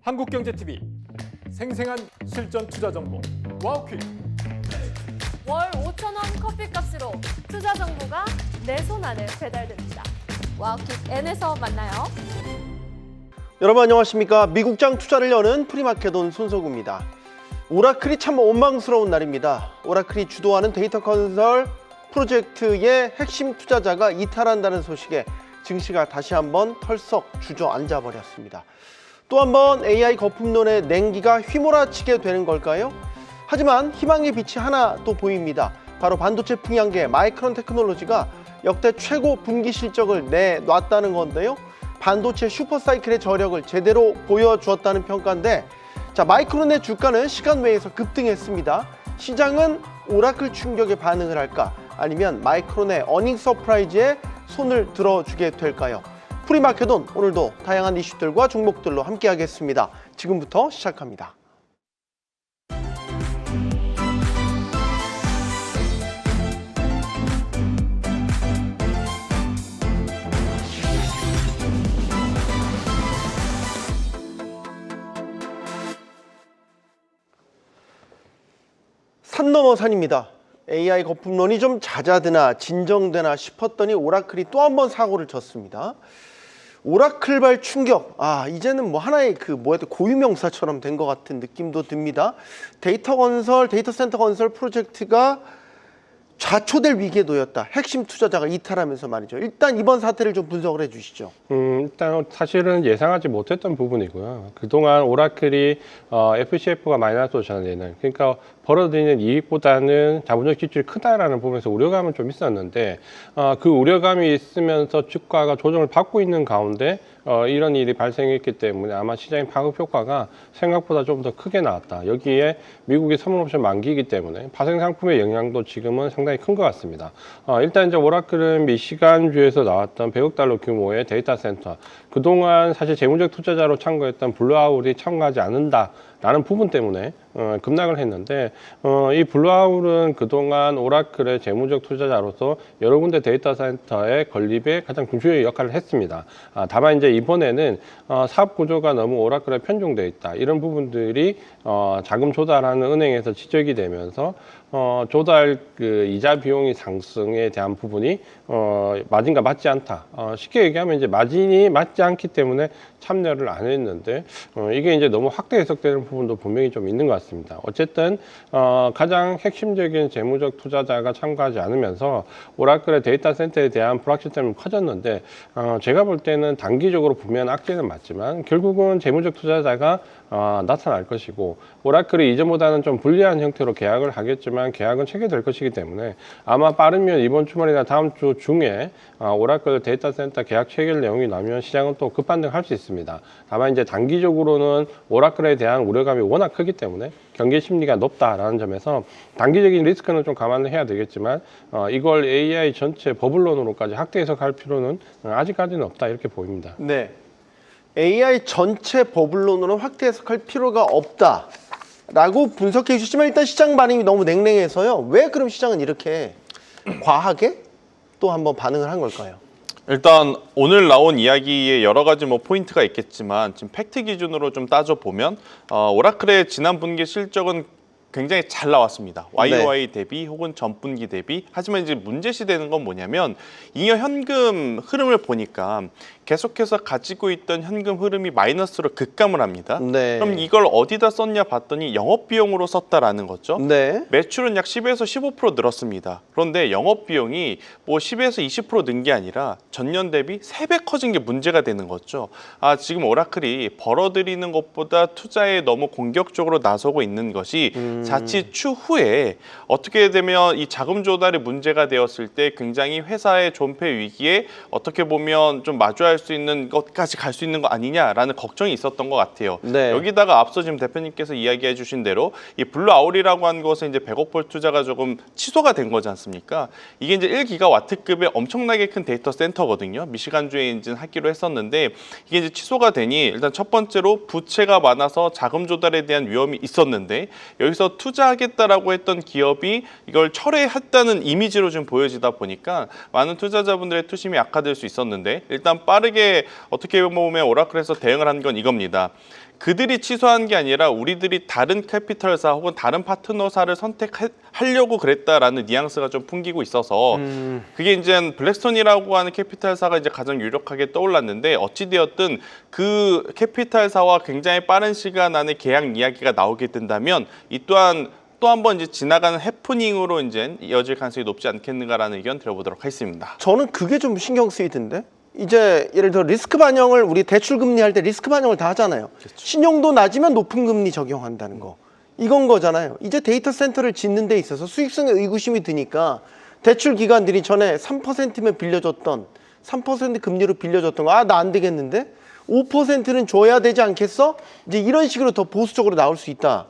한국경제TV 생생한 실전 투자 정보 와우퀴. 월 5,000원 커피값으로 투자 정보가 내 손 안에 배달됩니다. 와우킥 N에서 만나요. 여러분 안녕하십니까. 미국장 투자를 여는 프리마켓온 손석우입니다. 오라클이 참 원망스러운 날입니다. 오라클이 주도하는 데이터 건설 프로젝트의 핵심 투자자가 이탈한다는 소식에 증시가 다시 한번 털썩 주저앉아 버렸습니다. 또 한번 AI 거품론의 냉기가 휘몰아치게 되는 걸까요? 하지만 희망의 빛이 하나 또 보입니다. 바로 반도체 풍향계 마이크론 테크놀로지가 역대 최고 분기 실적을 내놨다는 건데요. 반도체 슈퍼사이클의 저력을 제대로 보여주었다는 평가인데, 자, 마이크론의 주가는 시간 외에서 급등했습니다. 시장은 오라클 충격에 반응을 할까? 아니면 마이크론의 어닝 서프라이즈에 손을 들어주게 될까요? 프리마켓온 오늘도 다양한 이슈들과 종목들로 함께 하겠습니다. 지금부터 시작합니다. 산 넘어 산입니다. AI 거품론이 좀 잦아드나 진정되나 싶었더니 오라클이 또 한 번 사고를 쳤습니다. 오라클발 충격. 이제는 뭐 하나의 고유명사처럼 된 것 같은 느낌도 듭니다. 데이터 센터 건설 프로젝트가 좌초될 위기에 놓였다. 핵심 투자자가 이탈하면서 말이죠. 일단 이번 사태를 좀 분석을 해주시죠. 일단 사실은 예상하지 못했던 부분이고요. 그동안 오라클이 FCF가 마이너스로 전환되는, 그러니까 벌어들이는 이익보다는 자본적 지출이 크다라는 부분에서 우려감은 좀 있었는데, 그 우려감이 있으면서 주가가 조정을 받고 있는 가운데 이런 일이 발생했기 때문에 아마 시장의 파급 효과가 생각보다 좀 더 크게 나왔다. 여기에 미국의 선물옵션 만기이기 때문에 파생 상품의 영향도 지금은 상당히 큰 것 같습니다. 일단 이제 오라클은 미시간주에서 나왔던 100억 달러 규모의 데이터 센터, 그동안 사실 재무적 투자자로 참가했던 블루아울이 참가하지 않는다라는 부분 때문에 급락을 했는데, 이 블루아울은 그동안 오라클의 재무적 투자자로서 여러 군데 데이터 센터의 건립에 가장 중요한 역할을 했습니다. 다만 이제 이번에는 사업 구조가 너무 오라클에 편중되어 있다, 이런 부분들이 자금 조달하는 은행에서 지적이 되면서 조달 이자 비용이 상승에 대한 부분이 마진과 맞지 않다. 쉽게 얘기하면 이제 마진이 맞지 않기 때문에 참여를 안 했는데, 이게 이제 너무 확대 해석되는 부분도 분명히 좀 있는 것 같습니다. 어쨌든 가장 핵심적인 재무적 투자자가 참가하지 않으면서 오라클의 데이터 센터에 대한 불확실성이 커졌는데, 제가 볼 때는 단기적으로 분명한 악재는 맞지만 결국은 재무적 투자자가 나타날 것이고, 오라클이 이전보다는 좀 불리한 형태로 계약을 하겠지만 계약은 체결될 것이기 때문에 아마 빠르면 이번 주말이나 다음 주 중에 오라클 데이터 센터 계약 체결 내용이 나면 시장은 또 급반등할 수 있습니다. 다만 이제 단기적으로는 오라클에 대한 우려감이 워낙 크기 때문에 경계 심리가 높다라는 점에서 단기적인 리스크는 좀 감안을 해야 되겠지만, 이걸 AI 전체 버블론으로까지 확대 해석할 필요는 아직까지는 없다, 이렇게 보입니다. 네, AI 전체 버블론으로 확대 해석할 필요가 없다라고 분석해 주시지만, 일단 시장 반응이 너무 냉랭해서요. 왜 그럼 시장은 이렇게 과하게 또 한번 반응을 한 걸까요? 일단 오늘 나온 이야기에 여러 가지 포인트가 있겠지만, 지금 팩트 기준으로 좀 따져보면 오라클의 지난 분기 실적은 굉장히 잘 나왔습니다. YOY 대비 혹은 전분기 대비. 하지만 이제 문제시되는 건 뭐냐면, 잉여 현금 흐름을 보니까 계속해서 가지고 있던 현금 흐름이 마이너스로 급감을 합니다. 네. 그럼 이걸 어디다 썼냐 봤더니 영업비용으로 썼다라는 거죠. 네. 매출은 약 10에서 15% 늘었습니다. 그런데 영업비용이 10에서 20% 는 게 아니라 전년 대비 3배 커진 게 문제가 되는 거죠. 지금 오라클이 벌어들이는 것보다 투자에 너무 공격적으로 나서고 있는 것이 자칫 추후에 어떻게 되면 이 자금 조달이 문제가 되었을 때 굉장히 회사의 존폐 위기에 어떻게 보면 좀 마주할 수 있는 것까지 갈 수 있는 거 아니냐라는 걱정이 있었던 것 같아요. 네. 여기다가 앞서 지금 대표님께서 이야기해 주신 대로 이 블루아울이라고 한 것은 이제 100억 불 투자가 조금 취소가 된 거지 않습니까? 이게 이제 1기가와트급의 엄청나게 큰 데이터 센터거든요. 미시간주에 인증 하기로 했었는데, 이게 이제 취소가 되니 일단 첫 번째로 부채가 많아서 자금 조달에 대한 위험이 있었는데, 여기서 투자하겠다라고 했던 기업이 이걸 철회했다는 이미지로 좀 보여지다 보니까 많은 투자자분들의 투심이 악화될 수 있었는데, 일단 빠른 빠르게 어떻게 보면 오라클에서 대응을 한 건 이겁니다. 그들이 취소한 게 아니라 우리들이 다른 캐피털사 혹은 다른 파트너사를 선택하려고 그랬다라는 뉘앙스가 좀 풍기고 있어서 그게 이제 블랙스톤이라고 하는 캐피털사가 이제 가장 유력하게 떠올랐는데 어찌되었든 그 캐피털사와 굉장히 빠른 시간 안에 계약 이야기가 나오게 된다면 이 또한 또 한 번 이제 지나가는 해프닝으로 이제 이어질 가능성이 높지 않겠는가라는 의견 들어보도록 하겠습니다. 저는 그게 좀 신경 쓰이던데. 이제 예를 들어 리스크 반영을 우리 대출 금리 할 때 리스크 반영을 다 하잖아요. 신용도 낮으면 높은 금리 적용한다는 거. 이건 거잖아요. 이제 데이터 센터를 짓는 데 있어서 수익성에 의구심이 드니까 대출 기관들이 전에 3%면 빌려줬던 3% 금리로 빌려줬던 거 나 안 되겠는데 5%는 줘야 되지 않겠어? 이제 이런 식으로 더 보수적으로 나올 수 있다.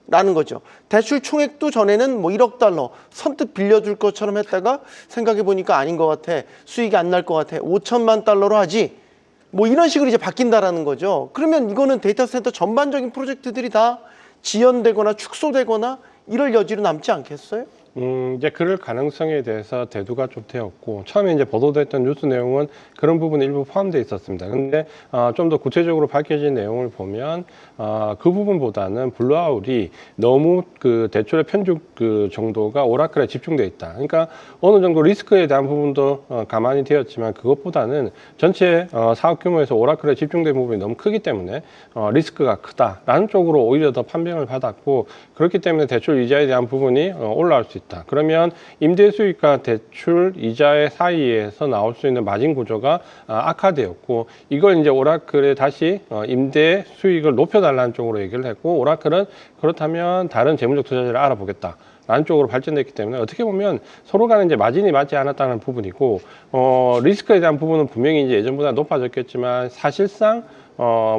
라는 거죠. 대출 총액도 전에는 뭐 1억 달러 선뜻 빌려줄 것처럼 했다가 생각해 보니까 아닌 것 같아. 수익이 안 날 것 같아. 5천만 달러로 하지. 뭐 이런 식으로 이제 바뀐다라는 거죠. 그러면 이거는 데이터 센터 전반적인 프로젝트들이 다 지연되거나 축소되거나 이럴 여지로 남지 않겠어요? 이제 그럴 가능성에 대해서 대두가 좀 되었고 처음에 이제 보도됐던 뉴스 내용은 그런 부분이 일부 포함되어 있었습니다. 근데 좀 더 구체적으로 밝혀진 내용을 보면 그 부분보다는 블루아웃이 너무 그 대출의 편중 그 정도가 오라클에 집중되어 있다. 그러니까 어느 정도 리스크에 대한 부분도 가만히 되었지만 그것보다는 전체 사업 규모에서 오라클에 집중된 부분이 너무 크기 때문에 리스크가 크다라는 쪽으로 오히려 더 판명을 받았고 그렇기 때문에 대출 이자에 대한 부분이 올라올 수 있다. 그러면 임대 수익과 대출 이자의 사이에서 나올 수 있는 마진 구조가 악화되었고 이걸 이제 오라클에 다시 임대 수익을 높여달라는 쪽으로 얘기를 했고 오라클은 그렇다면 다른 재무적 투자자를 알아보겠다. 라는 쪽으로 발전됐기 때문에 어떻게 보면 서로 간에 이제 마진이 맞지 않았다는 부분이고 리스크에 대한 부분은 분명히 이제 예전보다 높아졌겠지만 사실상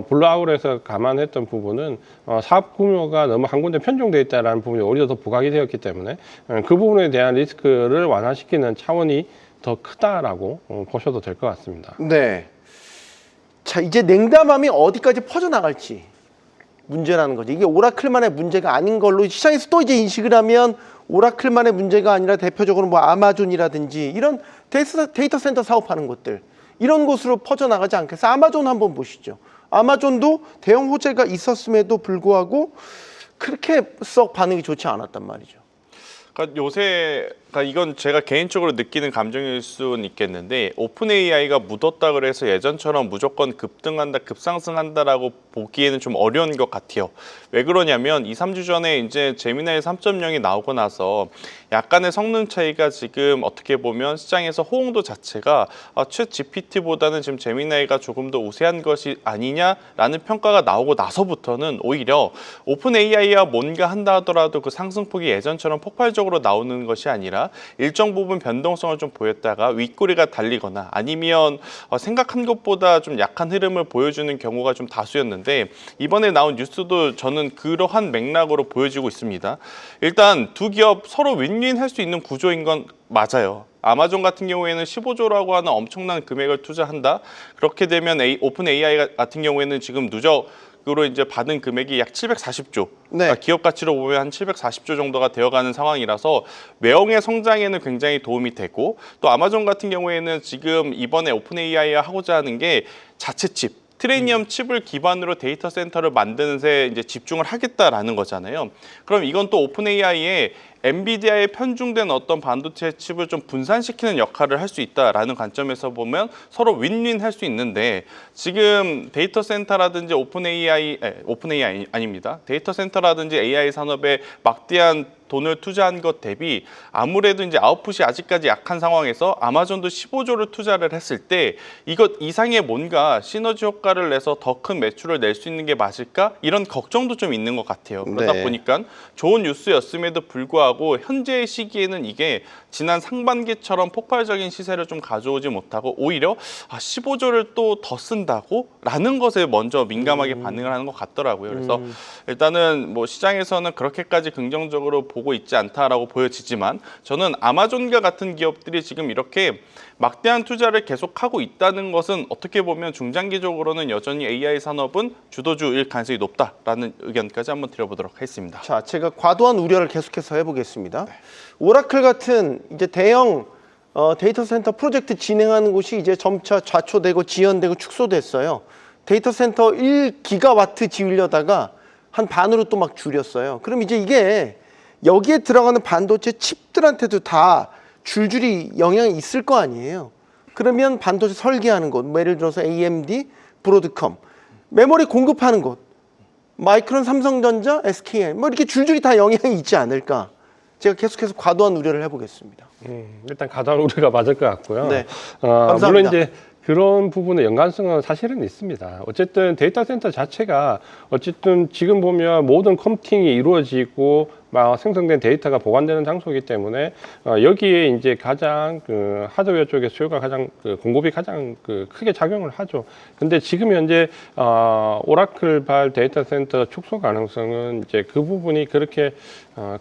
블루아웃에서 감안했던 부분은 사업 규모가 너무 한 군데 편중되어 있다는 부분이 오히려 더 부각이 되었기 때문에 그 부분에 대한 리스크를 완화시키는 차원이 더 크다라고 보셔도 될 것 같습니다. 네. 자, 이제 냉담함이 어디까지 퍼져나갈지 문제라는 거죠. 이게 오라클만의 문제가 아닌 걸로 시장에서 또 이제 인식을 하면 오라클만의 문제가 아니라 대표적으로 뭐 아마존이라든지 이런 데이터 센터 사업하는 곳들 이런 곳으로 퍼져나가지 않겠어요? 아마존 한번 보시죠. 아마존도 대형 호재가 있었음에도 불구하고 그렇게 썩 반응이 좋지 않았단 말이죠. 그러니까 요새 이건 제가 개인적으로 느끼는 감정일 수는 있겠는데 오픈 AI가 묻었다 그래서 예전처럼 무조건 급등한다, 급상승한다라고 보기에는 좀 어려운 것 같아요. 왜 그러냐면 2, 3주 전에 이제 제미나이 3.0이 나오고 나서 약간의 성능 차이가 지금 어떻게 보면 시장에서 호응도 자체가 챗 GPT보다는 지금 제미나이가 조금 더 우세한 것이 아니냐라는 평가가 나오고 나서부터는 오히려 오픈 AI와 뭔가 한다 하더라도 그 상승폭이 예전처럼 폭발적으로 나오는 것이 아니라 일정 부분 변동성을 좀 보였다가 윗꼬리가 달리거나 아니면 생각한 것보다 좀 약한 흐름을 보여주는 경우가 좀 다수였는데 이번에 나온 뉴스도 저는 그러한 맥락으로 보여지고 있습니다. 일단 두 기업 서로 윈윈할 수 있는 구조인 건 맞아요. 아마존 같은 경우에는 15조라고 하는 엄청난 금액을 투자한다. 그렇게 되면 오픈 AI 같은 경우에는 지금 누적으로 이제 받은 금액이 약 740조. 네. 그러니까 기업 가치로 보면 한 740조 정도가 되어가는 상황이라서 외형의 성장에는 굉장히 도움이 되고 또 아마존 같은 경우에는 지금 이번에 오픈 AI가 하고자 하는 게 자체 칩. 트레니엄 칩을 기반으로 데이터 센터를 만드는 데 이제 집중을 하겠다라는 거잖아요. 그럼 이건 또 오픈 AI의 엔비디아에 편중된 어떤 반도체 칩을 좀 분산시키는 역할을 할 수 있다라는 관점에서 보면 서로 윈윈 할 수 있는데 지금 데이터 센터라든지 오픈 AI 아닙니다. 데이터 센터라든지 AI 산업에 막대한 돈을 투자한 것 대비 아무래도 이제 아웃풋이 아직까지 약한 상황에서 아마존도 15조를 투자를 했을 때 이것 이상의 뭔가 시너지 효과를 내서 더 큰 매출을 낼 수 있는 게 맞을까? 이런 걱정도 좀 있는 것 같아요. 그러다 네. 보니까 좋은 뉴스였음에도 불구하고 현재의 시기에는 이게 지난 상반기처럼 폭발적인 시세를 좀 가져오지 못하고 오히려 15조를 또 더 쓴다고? 라는 것에 먼저 민감하게 반응을 하는 것 같더라고요. 그래서 일단은 뭐 시장에서는 그렇게까지 긍정적으로 보고 있지 않다라고 보여지지만 저는 아마존과 같은 기업들이 지금 이렇게 막대한 투자를 계속하고 있다는 것은 어떻게 보면 중장기적으로는 여전히 AI 산업은 주도주일 가능성이 높다라는 의견까지 한번 드려보도록 하겠습니다. 자, 제가 과도한 우려를 계속해서 해보겠습니다. 오라클 같은 이제 대형 데이터 센터 프로젝트 진행하는 곳이 이제 점차 좌초되고 지연되고 축소됐어요. 데이터 센터 1기가와트 지으려다가 한 반으로 또 막 줄였어요. 그럼 이제 이게 여기에 들어가는 반도체 칩들한테도 다 줄줄이 영향이 있을 거 아니에요. 그러면 반도체 설계하는 곳, 뭐 예를 들어서 AMD, 브로드컴, 메모리 공급하는 곳, 마이크론, 삼성전자, SKM, 뭐 이렇게 줄줄이 다 영향이 있지 않을까. 제가 계속해서 과도한 우려를 해보겠습니다. 일단 과도한 우려가 맞을 것 같고요. 네. 물론 감사합니다. 이제 그런 부분의 연관성은 사실은 있습니다. 어쨌든 데이터 센터 자체가 어쨌든 지금 보면 모든 컴퓨팅이 이루어지고 막 생성된 데이터가 보관되는 장소이기 때문에 여기에 이제 가장 그 하드웨어 쪽의 수요가 가장 공급이 가장 크게 작용을 하죠. 근데 지금 현재 오라클발 데이터 센터 축소 가능성은 이제 그 부분이 그렇게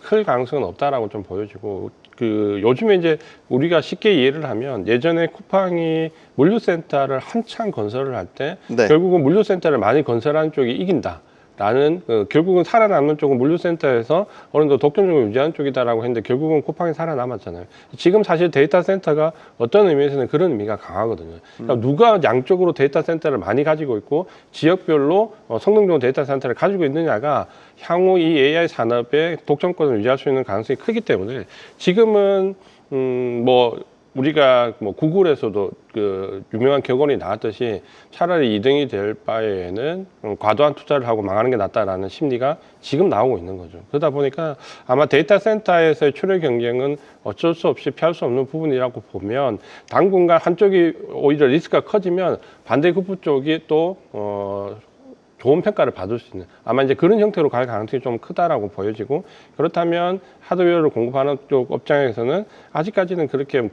클 가능성은 없다라고 좀 보여지고 요즘에 이제 우리가 쉽게 이해를 하면 예전에 쿠팡이 물류센터를 한창 건설을 할 때 네. 결국은 물류센터를 많이 건설하는 쪽이 이긴다. 라는 결국은 살아남는 쪽은 물류센터에서 어느 정도 독점적으로 유지하는 쪽이다라고 했는데 결국은 쿠팡이 살아남았잖아요. 지금 사실 데이터 센터가 어떤 의미에서는 그런 의미가 강하거든요. 그러니까 누가 양쪽으로 데이터 센터를 많이 가지고 있고 지역별로 성능 좋은 데이터 센터를 가지고 있느냐가 향후 이 AI 산업의 독점권을 유지할 수 있는 가능성이 크기 때문에 지금은 우리가 구글에서도 그 유명한 격언이 나왔듯이 차라리 2등이 될 바에는 과도한 투자를 하고 망하는 게 낫다라는 심리가 지금 나오고 있는 거죠. 그러다 보니까 아마 데이터 센터에서의 출혈 경쟁은 어쩔 수 없이 피할 수 없는 부분이라고 보면 당분간 한쪽이 오히려 리스크가 커지면 반대급부 쪽이 또 좋은 평가를 받을 수 있는 아마 이제 그런 형태로 갈 가능성이 좀 크다라고 보여지고 그렇다면 하드웨어를 공급하는 쪽 업장에서는 아직까지는 그렇게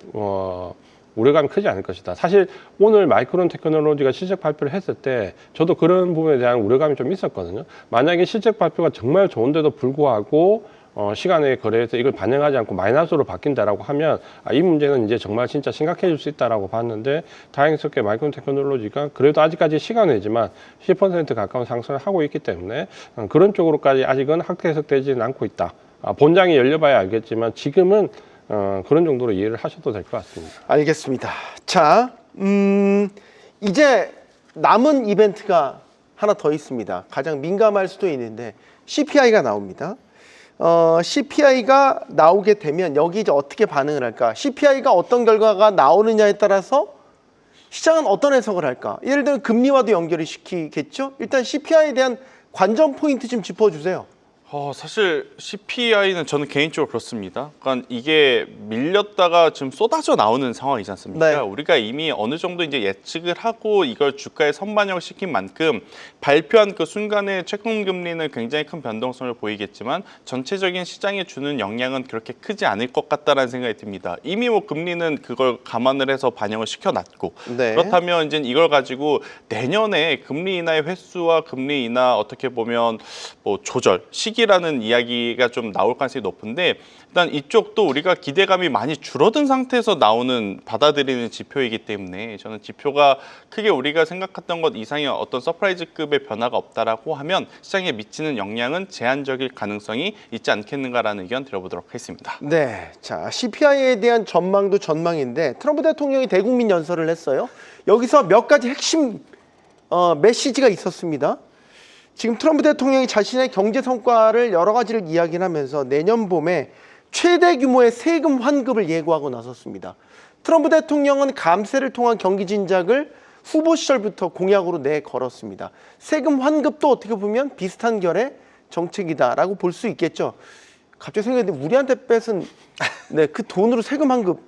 우려감이 크지 않을 것이다. 사실 오늘 마이크론 테크놀로지가 실적 발표를 했을 때 저도 그런 부분에 대한 우려감이 좀 있었거든요. 만약에 실적 발표가 정말 좋은데도 불구하고 시간의 거래에서 이걸 반영하지 않고 마이너스로 바뀐다라고 하면 이 문제는 이제 정말 진짜 심각해질 수 있다라고 봤는데 다행스럽게 마이크론 테크놀로지가 그래도 아직까지 시간이지만 10% 가까운 상승을 하고 있기 때문에 그런 쪽으로까지 아직은 확대 해석되지는 않고 있다. 본장이 열려봐야 알겠지만 지금은 그런 정도로 이해를 하셔도 될 것 같습니다. 알겠습니다. 자, 이제 남은 이벤트가 하나 더 있습니다. 가장 민감할 수도 있는데 CPI가 나옵니다. CPI가 나오게 되면 여기 이제 어떻게 반응을 할까? CPI가 어떤 결과가 나오느냐에 따라서 시장은 어떤 해석을 할까? 예를 들면 금리와도 연결을 시키겠죠? 일단 CPI에 대한 관전 포인트 좀 짚어주세요. 사실 CPI는 저는 개인적으로 그렇습니다. 그러니까 이게 밀렸다가 지금 쏟아져 나오는 상황이지 않습니까? 네. 우리가 이미 어느 정도 이제 예측을 하고 이걸 주가에 선반영을 시킨 만큼 발표한 그 순간에 채권 금리는 굉장히 큰 변동성을 보이겠지만 전체적인 시장에 주는 영향은 그렇게 크지 않을 것 같다라는 생각이 듭니다. 이미 금리는 그걸 감안을 해서 반영을 시켜놨고 네. 그렇다면 이제 이걸 가지고 내년에 금리 인하의 횟수와 금리 인하 어떻게 보면 조절 시기라는 이야기가 좀 나올 가능성이 높은데 일단 이쪽도 우리가 기대감이 많이 줄어든 상태에서 나오는 받아들이는 지표이기 때문에 저는 지표가 크게 우리가 생각했던 것 이상의 어떤 서프라이즈급의 변화가 없다라고 하면 시장에 미치는 영향은 제한적일 가능성이 있지 않겠는가라는 의견 드려보도록 하겠습니다. 네, 자 CPI에 대한 전망도 전망인데 트럼프 대통령이 대국민 연설을 했어요. 여기서 몇 가지 핵심 메시지가 있었습니다. 지금 트럼프 대통령이 자신의 경제 성과를 여러 가지를 이야기를 하면서 내년 봄에 최대 규모의 세금 환급을 예고하고 나섰습니다. 트럼프 대통령은 감세를 통한 경기 진작을 후보 시절부터 공약으로 내걸었습니다. 세금 환급도 어떻게 보면 비슷한 결의 정책이다라고 볼 수 있겠죠. 갑자기 생각했는데 우리한테 뺏은 그 돈으로 세금 환급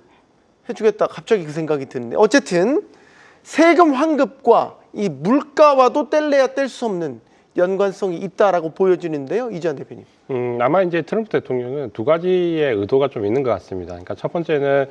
해주겠다. 갑자기 그 생각이 드는데 어쨌든 세금 환급과 이 물가와도 뗄래야 뗄 수 없는 연관성이 있다라고 보여지는데요, 이지한 대표님. 아마 이제 트럼프 대통령은 두 가지의 의도가 좀 있는 것 같습니다. 그러니까 첫 번째는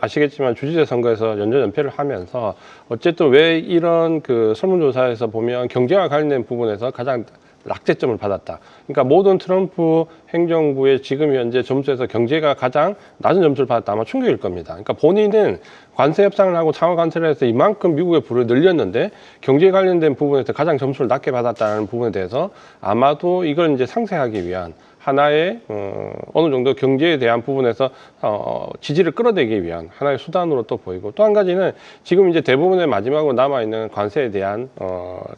아시겠지만 주지사 선거에서 연전연패를 하면서 어쨌든 왜 이런 그 설문조사에서 보면 경제와 관련된 부분에서 가장 낙제점을 받았다. 그러니까 모든 트럼프 행정부의 지금 현재 점수에서 경제가 가장 낮은 점수를 받았다. 아마 충격일 겁니다. 그러니까 본인은 관세 협상을 하고 상호 관세를 해서 이만큼 미국의 부를 늘렸는데 경제 관련된 부분에서 가장 점수를 낮게 받았다는 부분에 대해서 아마도 이걸 이제 상쇄하기 위한 하나의 어느 정도 경제에 대한 부분에서 지지를 끌어내기 위한 하나의 수단으로 또 보이고, 또 한 가지는 지금 이제 대부분의 마지막으로 남아 있는 관세에 대한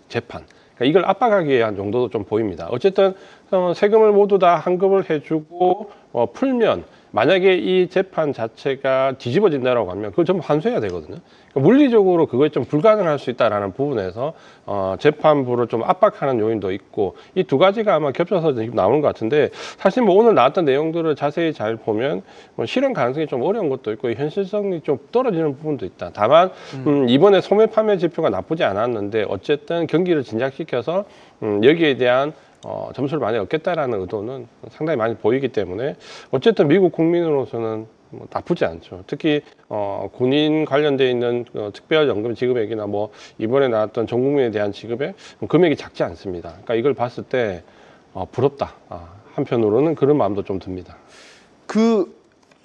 재판, 그러니까 이걸 압박하기 위한 정도도 좀 보입니다. 어쨌든 세금을 모두 다 환급을 해주고 풀면, 만약에 이 재판 자체가 뒤집어진다라고 하면 그걸 전부 환수해야 되거든요. 그러니까 물리적으로 그거에 좀 불가능할 수 있다라는 부분에서 재판부를 좀 압박하는 요인도 있고, 이 두 가지가 아마 겹쳐서 지금 나오는 것 같은데, 사실 뭐 오늘 나왔던 내용들을 자세히 잘 보면 실현 가능성이 좀 어려운 것도 있고 현실성이 좀 떨어지는 부분도 있다. 다만 이번에 소매 판매 지표가 나쁘지 않았는데 어쨌든 경기를 진작시켜서 여기에 대한 점수를 많이 얻겠다라는 의도는 상당히 많이 보이기 때문에 어쨌든 미국 국민으로서는 뭐 나쁘지 않죠. 특히 군인 관련돼 있는 특별연금 지급액이나 뭐 이번에 나왔던 전 국민에 대한 지급액 금액이 작지 않습니다. 그러니까 이걸 봤을 때 부럽다. 한편으로는 그런 마음도 좀 듭니다.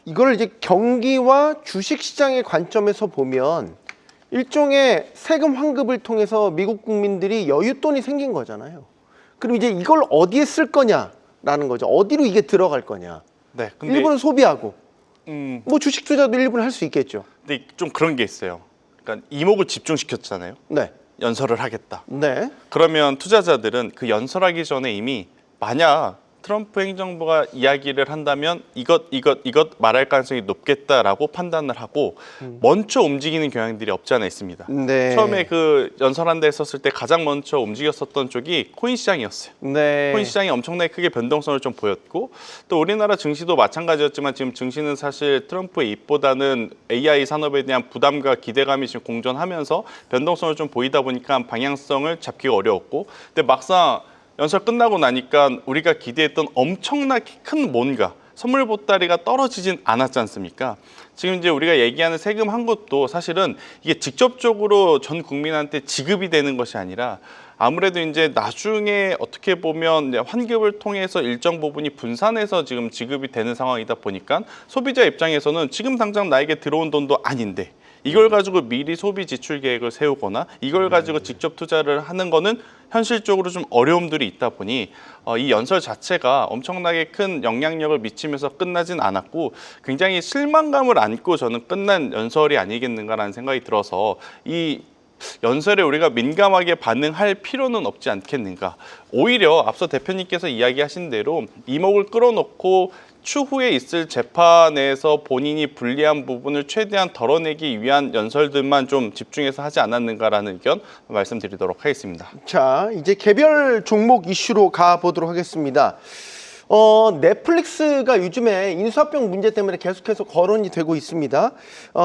이걸 이제 경기와 주식 시장의 관점에서 보면 일종의 세금 환급을 통해서 미국 국민들이 여윳돈이 생긴 거잖아요. 그럼 이제 이걸 어디에 쓸 거냐라는 거죠. 어디로 이게 들어갈 거냐. 네, 근데 일부는 소비하고, 뭐 주식 투자도 일부는 할 수 있겠죠. 근데 좀 그런 게 있어요. 그러니까 이목을 집중시켰잖아요. 네. 연설을 하겠다. 네. 그러면 투자자들은 그 연설하기 전에 이미 만약 트럼프 행정부가 이야기를 한다면 이것 말할 가능성이 높겠다라고 판단을 하고 먼저 움직이는 경향들이 없지 않아 있습니다. 네. 처음에 그 연설한 데 있었을 때 가장 먼저 움직였었던 쪽이 코인 시장이었어요. 네. 코인 시장이 엄청나게 크게 변동성을 좀 보였고, 또 우리나라 증시도 마찬가지였지만 지금 증시는 사실 트럼프의 입보다는 AI 산업에 대한 부담과 기대감이 지금 공존하면서 변동성을 좀 보이다 보니까 방향성을 잡기가 어려웠고, 근데 막상 연설 끝나고 나니까 우리가 기대했던 엄청나게 큰 뭔가 선물 보따리가 떨어지진 않았지 않습니까? 지금 이제 우리가 얘기하는 세금 환급도 사실은 이게 직접적으로 전 국민한테 지급이 되는 것이 아니라 아무래도 이제 나중에 어떻게 보면 환급을 통해서 일정 부분이 분산해서 지금 지급이 되는 상황이다 보니까 소비자 입장에서는 지금 당장 나에게 들어온 돈도 아닌데 이걸 가지고 미리 소비 지출 계획을 세우거나 이걸 가지고 직접 투자를 하는 거는 현실적으로 좀 어려움들이 있다 보니 이 연설 자체가 엄청나게 큰 영향력을 미치면서 끝나진 않았고 굉장히 실망감을 안고 저는 끝난 연설이 아니겠는가라는 생각이 들어서 이 연설에 우리가 민감하게 반응할 필요는 없지 않겠는가. 오히려 앞서 대표님께서 이야기하신 대로 이목을 끌어놓고 추후에 있을 재판에서 본인이 불리한 부분을 최대한 덜어내기 위한 연설들만 좀 집중해서 하지 않았는가라는 의견 말씀드리도록 하겠습니다. 자, 이제 개별 종목 이슈로 가보도록 하겠습니다. 넷플릭스가 요즘에 인수합병 문제 때문에 계속해서 거론이 되고 있습니다.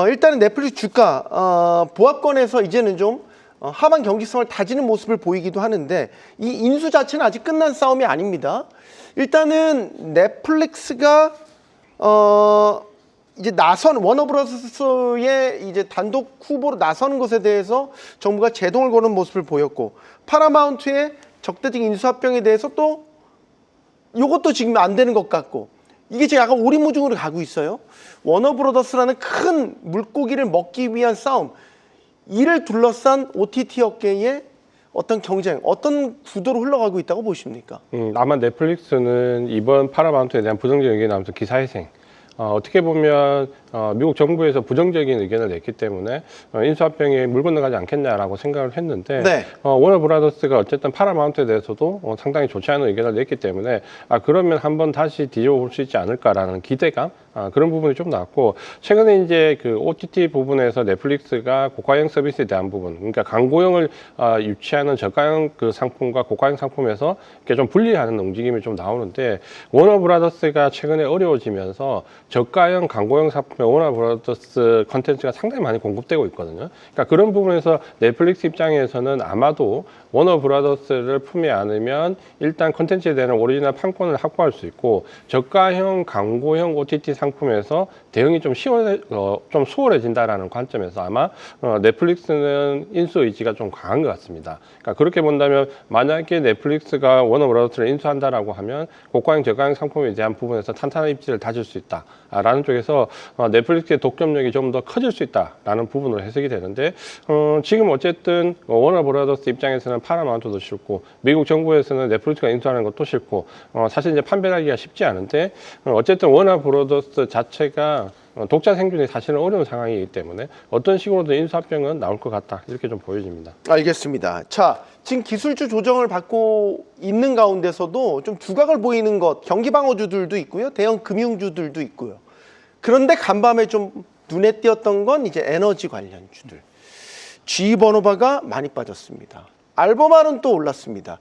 일단은 넷플릭스 주가 보합권에서 이제는 좀 하반 경직성을 다지는 모습을 보이기도 하는데 이 인수 자체는 아직 끝난 싸움이 아닙니다. 일단은 넷플릭스가 이제 워너브라더스의 이제 단독 후보로 나서는 것에 대해서 정부가 제동을 거는 모습을 보였고, 파라마운트의 적대적 인수합병에 대해서 또 이것도 지금 안 되는 것 같고, 이게 지금 약간 오리무중으로 가고 있어요. 워너브라더스라는 큰 물고기를 먹기 위한 싸움, 이를 둘러싼 OTT 업계의 어떤 경쟁, 어떤 구도로 흘러가고 있다고 보십니까? 아마 넷플릭스는 이번 파라마운트에 대한 부정적인 의견이 나오면서 기사회생, 어떻게 보면 미국 정부에서 부정적인 의견을 냈기 때문에 인수합병에 물 건너가지 않겠냐라고 생각을 했는데, 네. 워너브라더스가 어쨌든 파라마운트에 대해서도 상당히 좋지 않은 의견을 냈기 때문에 그러면 한번 다시 뒤집어볼 수 있지 않을까라는 기대감, 그런 부분이 좀 나왔고, 최근에 이제 그 OTT 부분에서 넷플릭스가 고가형 서비스에 대한 부분, 그러니까 광고형을 유치하는 저가형 그 상품과 고가형 상품에서 이렇게 좀 분리하는 움직임이 좀 나오는데, 워너브라더스가 최근에 어려워지면서 저가형 광고형 상품에 워너브라더스 컨텐츠가 상당히 많이 공급되고 있거든요. 그러니까 그런 부분에서 넷플릭스 입장에서는 아마도 워너브라더스를 품에 안으면 일단 컨텐츠에 대한 오리지널 판권을 확보할 수 있고, 저가형 광고형 OTT 상품 상품에서 대응이 좀 좀 수월해진다라는 관점에서 아마 넷플릭스는 인수 의지가 좀 강한 것 같습니다. 그러니까 그렇게 본다면 만약에 넷플릭스가 워너브라더스를 인수한다라고 하면 고가형 저가형 상품에 대한 부분에서 탄탄한 입지를 다질 수 있다라는 쪽에서 넷플릭스의 독점력이 좀 더 커질 수 있다라는 부분으로 해석이 되는데 지금 어쨌든 워너브라더스 입장에서는 파라마운트도 싫고 미국 정부에서는 넷플릭스가 인수하는 것도 싫고 사실 이제 판별하기가 쉽지 않은데 어쨌든 워너브라더스 자체가 독자 생존이 사실은 어려운 상황이기 때문에 어떤 식으로든 인수합병은 나올 것 같다 이렇게 좀 보여집니다. 알겠습니다. 자, 지금 기술주 조정을 받고 있는 가운데서도 좀 두각을 보이는 것, 경기방어주들도 있고요, 대형 금융주들도 있고요. 그런데 간밤에 좀 눈에 띄었던 건 이제 에너지 관련주들. G번호바가 많이 빠졌습니다. 알보말은 또 올랐습니다.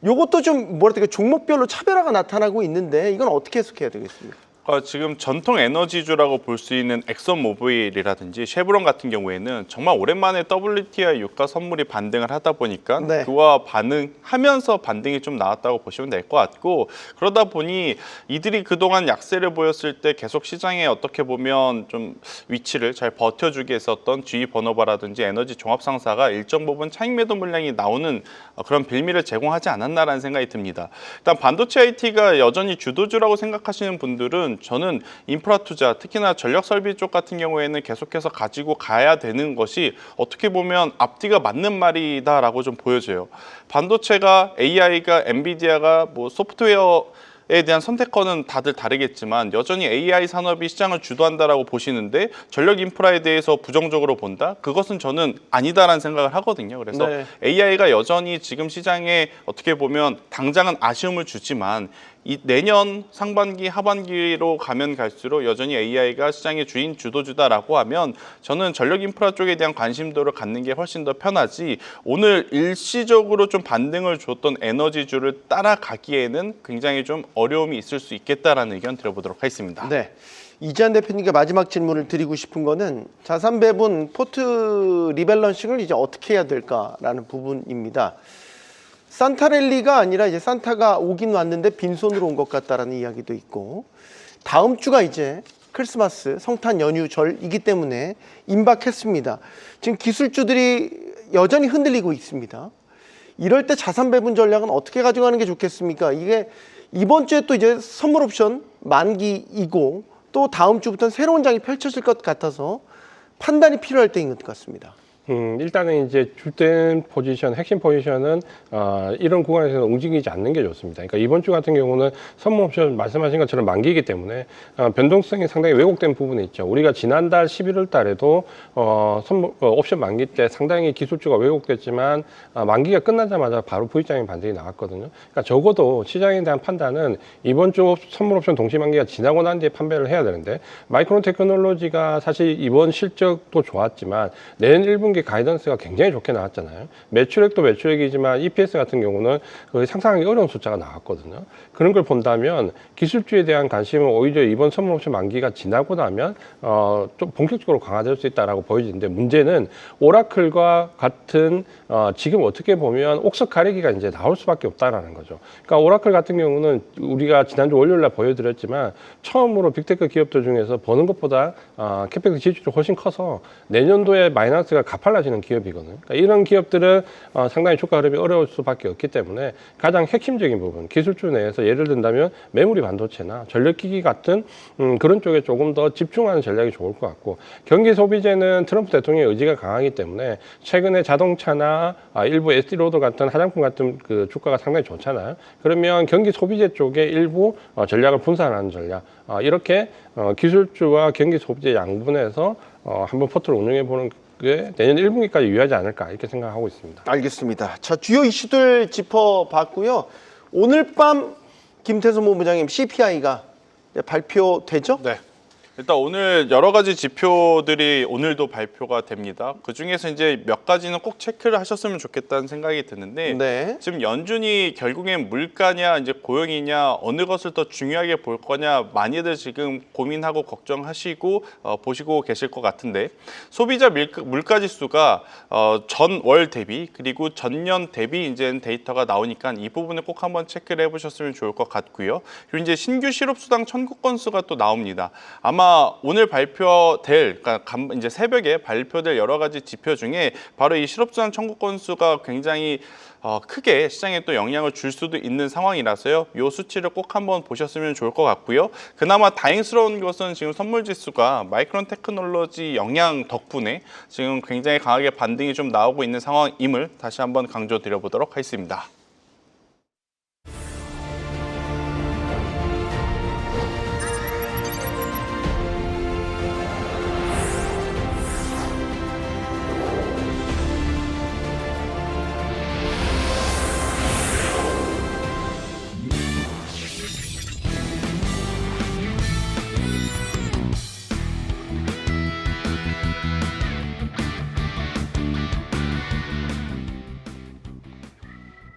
요것도 좀 뭐랄까 종목별로 차별화가 나타나고 있는데 이건 어떻게 해석해야 되겠습니까? 지금 전통 에너지주라고 볼 수 있는 엑선모빌이라든지 쉐브론 같은 경우에는 정말 오랜만에 WTI 유가 선물이 반등을 하다 보니까 네. 그와 반응하면서 반등이 좀 나왔다고 보시면 될 것 같고, 그러다 보니 이들이 그동안 약세를 보였을 때 계속 시장에 어떻게 보면 좀 위치를 잘 버텨주게 했었던 G번호바라든지 에너지 종합상사가 일정 부분 차익 매도 물량이 나오는 그런 빌미를 제공하지 않았나라는 생각이 듭니다. 일단 반도체 IT가 여전히 주도주라고 생각하시는 분들은 저는 인프라 투자, 특히나 전력 설비 쪽 같은 경우에는 계속해서 가지고 가야 되는 것이 어떻게 보면 앞뒤가 맞는 말이다라고 좀 보여져요. 반도체가 AI가 엔비디아가 뭐 소프트웨어에 대한 선택권은 다들 다르겠지만 여전히 AI 산업이 시장을 주도한다라고 보시는데 전력 인프라에 대해서 부정적으로 본다? 그것은 저는 아니다라는 생각을 하거든요. 그래서 네. AI가 여전히 지금 시장에 어떻게 보면 당장은 아쉬움을 주지만 이 내년 상반기 하반기로 가면 갈수록 여전히 AI가 시장의 주인 주도주다라고 하면 저는 전력 인프라 쪽에 대한 관심도를 갖는 게 훨씬 더 편하지, 오늘 일시적으로 좀 반등을 줬던 에너지주를 따라가기에는 굉장히 좀 어려움이 있을 수 있겠다라는 의견 드려보도록 하겠습니다. 네. 이지한 대표님께 마지막 질문을 드리고 싶은 거는 자산 배분 포트 리밸런싱을 이제 어떻게 해야 될까라는 부분입니다. 산타랠리가 아니라 이제 산타가 오긴 왔는데 빈손으로 온 것 같다라는 이야기도 있고, 다음 주가 이제 크리스마스 성탄 연휴절이기 때문에 임박했습니다. 지금 기술주들이 여전히 흔들리고 있습니다. 이럴 때 자산 배분 전략은 어떻게 가져가는 게 좋겠습니까? 이게 이번 주에 또 이제 선물 옵션 만기이고 또 다음 주부터는 새로운 장이 펼쳐질 것 같아서 판단이 필요할 때인 것 같습니다. 일단은 이제 주된 포지션, 핵심 포지션은 이런 구간에서는 움직이지 않는 게 좋습니다. 그러니까 이번 주 같은 경우는 선물 옵션 말씀하신 것처럼 만기이기 때문에 변동성이 상당히 왜곡된 부분이 있죠. 우리가 지난달 11월 달에도 선물 옵션 만기 때 상당히 기술주가 왜곡됐지만 만기가 끝나자마자 바로 V장의 반등이 나왔거든요. 그러니까 적어도 시장에 대한 판단은 이번 주 선물 옵션 동시 만기가 지나고 난 뒤에 판매를 해야 되는데, 마이크론 테크놀로지가 사실 이번 실적도 좋았지만 내년 1분기 가이던스가 굉장히 좋게 나왔잖아요. 매출액도 매출액이지만 EPS 같은 경우는 거의 상상하기 어려운 숫자가 나왔거든요. 그런 걸 본다면 기술주에 대한 관심은 오히려 이번 선물옵션 만기가 지나고 나면 좀 본격적으로 강화될 수 있다라고 보여지는데, 문제는 오라클과 같은 지금 어떻게 보면 옥석 가리기가 이제 나올 수밖에 없다라는 거죠. 그러니까 오라클 같은 경우는 우리가 지난주 월요일 날 보여드렸지만 처음으로 빅테크 기업들 중에서 버는 것보다 캐펙스 지출이 훨씬 커서 내년도에 마이너스가 가팔라지는 기업이거든요. 그러니까 이런 기업들은 상당히 주가 흐름이 어려울 수밖에 없기 때문에 가장 핵심적인 부분, 기술주 내에서 예를 든다면 메모리 반도체나 전력기기 같은 그런 쪽에 조금 더 집중하는 전략이 좋을 것 같고, 경기 소비재는 트럼프 대통령의 의지가 강하기 때문에 최근에 자동차나 일부 에스티로더 같은 화장품 같은 그 주가가 상당히 좋잖아요. 그러면 경기 소비재 쪽에 일부 전략을 분산하는 전략, 이렇게 기술주와 경기 소비재 양분해서 한번 포트를 운영해 보는 게 내년 1분기까지 유효하지 않을까 이렇게 생각하고 있습니다. 알겠습니다. 자, 주요 이슈들 짚어봤고요. 오늘 밤 김태선 본부장님 CPI가 발표되죠? 네. 일단 오늘 여러 가지 지표들이 오늘도 발표가 됩니다. 그 중에서 이제 몇 가지는 꼭 체크를 하셨으면 좋겠다는 생각이 드는데 네. 지금 연준이 결국엔 물가냐 이제 고용이냐 어느 것을 더 중요하게 볼 거냐 많이들 지금 고민하고 걱정하시고 보시고 계실 것 같은데 소비자 물가 지수가 전월 대비 그리고 전년 대비 이제 데이터가 나오니까 이 부분을 꼭 한번 체크를 해보셨으면 좋을 것 같고요. 그리고 이제 신규 실업수당 청구 건수가 또 나옵니다. 아마 오늘 발표될, 그러니까 이제 새벽에 발표될 여러 가지 지표 중에 바로 이 실업수당 청구 건수가 굉장히 크게 시장에 또 영향을 줄 수도 있는 상황이라서요. 이 수치를 꼭 한번 보셨으면 좋을 것 같고요. 그나마 다행스러운 것은 지금 선물 지수가 마이크론 테크놀로지 영향 덕분에 지금 굉장히 강하게 반등이 좀 나오고 있는 상황임을 다시 한번 강조드려보도록 하겠습니다.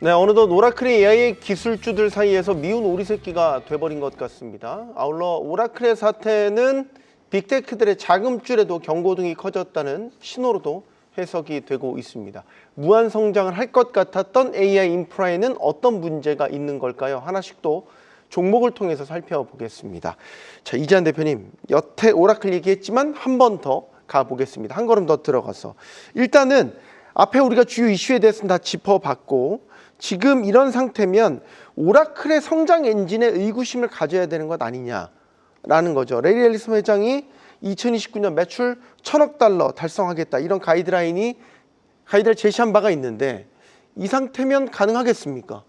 네, 어느덧 오라클의 AI 기술주들 사이에서 미운 오리새끼가 돼버린 것 같습니다. 아울러 오라클의 사태는 빅테크들의 자금줄에도 경고등이 커졌다는 신호로도 해석이 되고 있습니다. 무한 성장을 할 것 같았던 AI 인프라에는 어떤 문제가 있는 걸까요? 하나씩 또 종목을 통해서 살펴보겠습니다. 자, 이재한 대표님, 여태 오라클 얘기했지만 한 번 더 가보겠습니다. 한 걸음 더 들어가서. 일단은 앞에 우리가 주요 이슈에 대해서는 다 짚어봤고 지금 이런 상태면 오라클의 성장 엔진에 의구심을 가져야 되는 것 아니냐라는 거죠. 레리 앨리슨 회장이 2029년 매출 1,000억 달러 달성하겠다 이런 가이드라인을 제시한 바가 있는데 이 상태면 가능하겠습니까?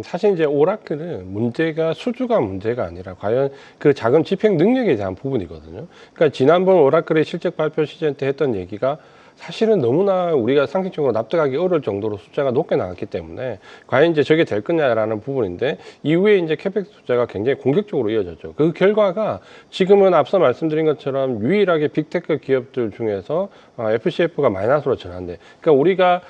사실 이제 오라클은 문제가 수주가 문제가 아니라 과연 그 자금 집행 능력에 대한 부분이거든요. 그러니까 지난번 오라클의 실적 발표 시즌 때 했던 얘기가 사실은 너무나 우리가 상식적으로 납득하기 어려울 정도로 숫자가 높게 나왔기 때문에 과연 이제 저게 될 거냐라는 부분인데 이후에 이제 캐펙스 숫자가 굉장히 공격적으로 이어졌죠. 그 결과가 지금은 앞서 말씀드린 것처럼 유일하게 빅테크 기업들 중에서 FCF가 마이너스로 전환돼. 그러니까 우리가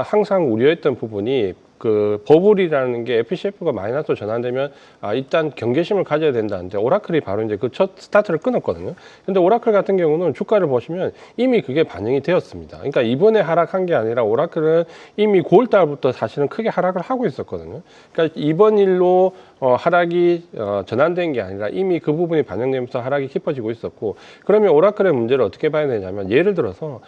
항상 우려했던 부분이 그 버블이라는 게 FCF가 마이너스로 전환되면 일단 경계심을 가져야 된다는데 오라클이 바로 이제 그 첫 스타트를 끊었거든요. 근데 오라클 같은 경우는 주가를 보시면 이미 그게 반영이 되었습니다. 그러니까 이번에 하락한 게 아니라 오라클은 이미 9월 달부터 사실은 크게 하락을 하고 있었거든요. 그러니까 이번 일로 하락이 전환된 게 아니라 이미 그 부분이 반영되면서 하락이 깊어지고 있었고 그러면 오라클의 문제를 어떻게 봐야 되냐면 예를 들어서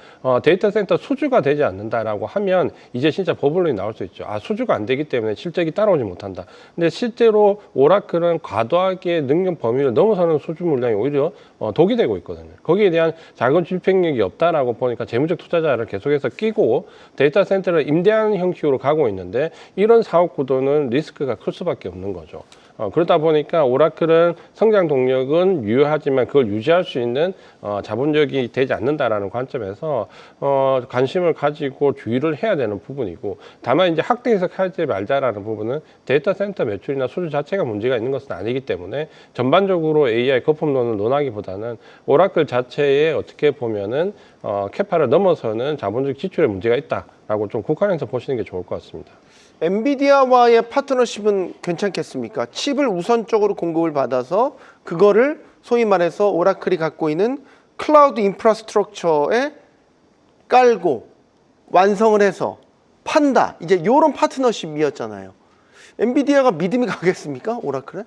데이터 센터 수주가 되지 않는다라고 하면 이제 진짜 버블이 나올 수 있죠. 수주가 안 되기 때문에 실적이 따라오지 못한다. 근데 실제로 오라클은 과도하게 능력 범위를 넘어서는 수주 물량이 오히려 독이 되고 있거든요. 거기에 대한 자금 집행력이 없다라고 보니까 재무적 투자자를 계속해서 끼고 데이터 센터를 임대하는 형식으로 가고 있는데 이런 사업 구도는 리스크가 클 수밖에 없는 거죠. 그러다 보니까 오라클은 성장 동력은 유효하지만 그걸 유지할 수 있는 자본력이 되지 않는다라는 관점에서 관심을 가지고 주의를 해야 되는 부분이고 다만 이제 확대 해석하지 말자라는 부분은 데이터 센터 매출이나 수주 자체가 문제가 있는 것은 아니기 때문에 전반적으로 AI 거품론을 논하기보다는 오라클 자체에 어떻게 보면은 캐파를 넘어서는 자본적 지출에 문제가 있다라고 좀 국한해서 보시는 게 좋을 것 같습니다. 엔비디아와의 파트너십은 괜찮겠습니까? 칩을 우선적으로 공급을 받아서 그거를 소위 말해서 오라클이 갖고 있는 클라우드 인프라스트럭처에 깔고 완성을 해서 판다. 이제 이런 파트너십이었잖아요. 엔비디아가 믿음이 가겠습니까? 오라클에?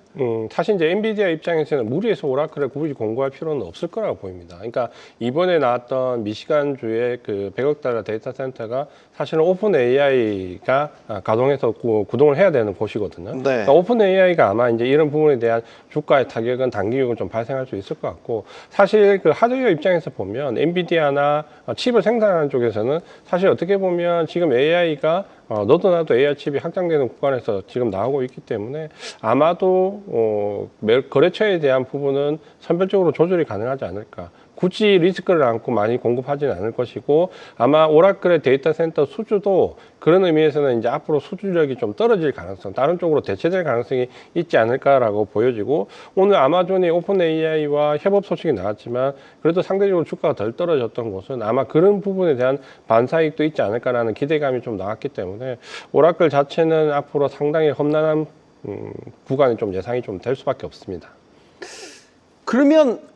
사실 이제 엔비디아 입장에서는 무리해서 오라클에 굳이 공고할 필요는 없을 거라고 보입니다. 그러니까 이번에 나왔던 미시간주의 그 100억 달러 데이터 센터가 사실은 오픈 AI가 가동해서 구동을 해야 되는 곳이거든요. 네. 그러니까 오픈 AI가 아마 이제 이런 부분에 대한 주가의 타격은 단기적으로 좀 발생할 수 있을 것 같고 사실 그 하드웨어 입장에서 보면 엔비디아나 칩을 생산하는 쪽에서는 사실 어떻게 보면 지금 AI가 너도 나도 AI 칩이 확장되는 구간에서 지금 나오고 있기 때문에 아마도 거래처에 대한 부분은 선별적으로 조절이 가능하지 않을까. 굳이 리스크를 안고 많이 공급하지는 않을 것이고 아마 오라클의 데이터 센터 수주도 그런 의미에서는 이제 앞으로 수주력이 좀 떨어질 가능성, 다른 쪽으로 대체될 가능성이 있지 않을까라고 보여지고 오늘 아마존이 오픈 AI와 협업 소식이 나왔지만 그래도 상대적으로 주가가 덜 떨어졌던 것은 아마 그런 부분에 대한 반사이익도 있지 않을까라는 기대감이 좀 나왔기 때문에 오라클 자체는 앞으로 상당히 험난한 구간이 좀 예상이 좀 될 수밖에 없습니다. 그러면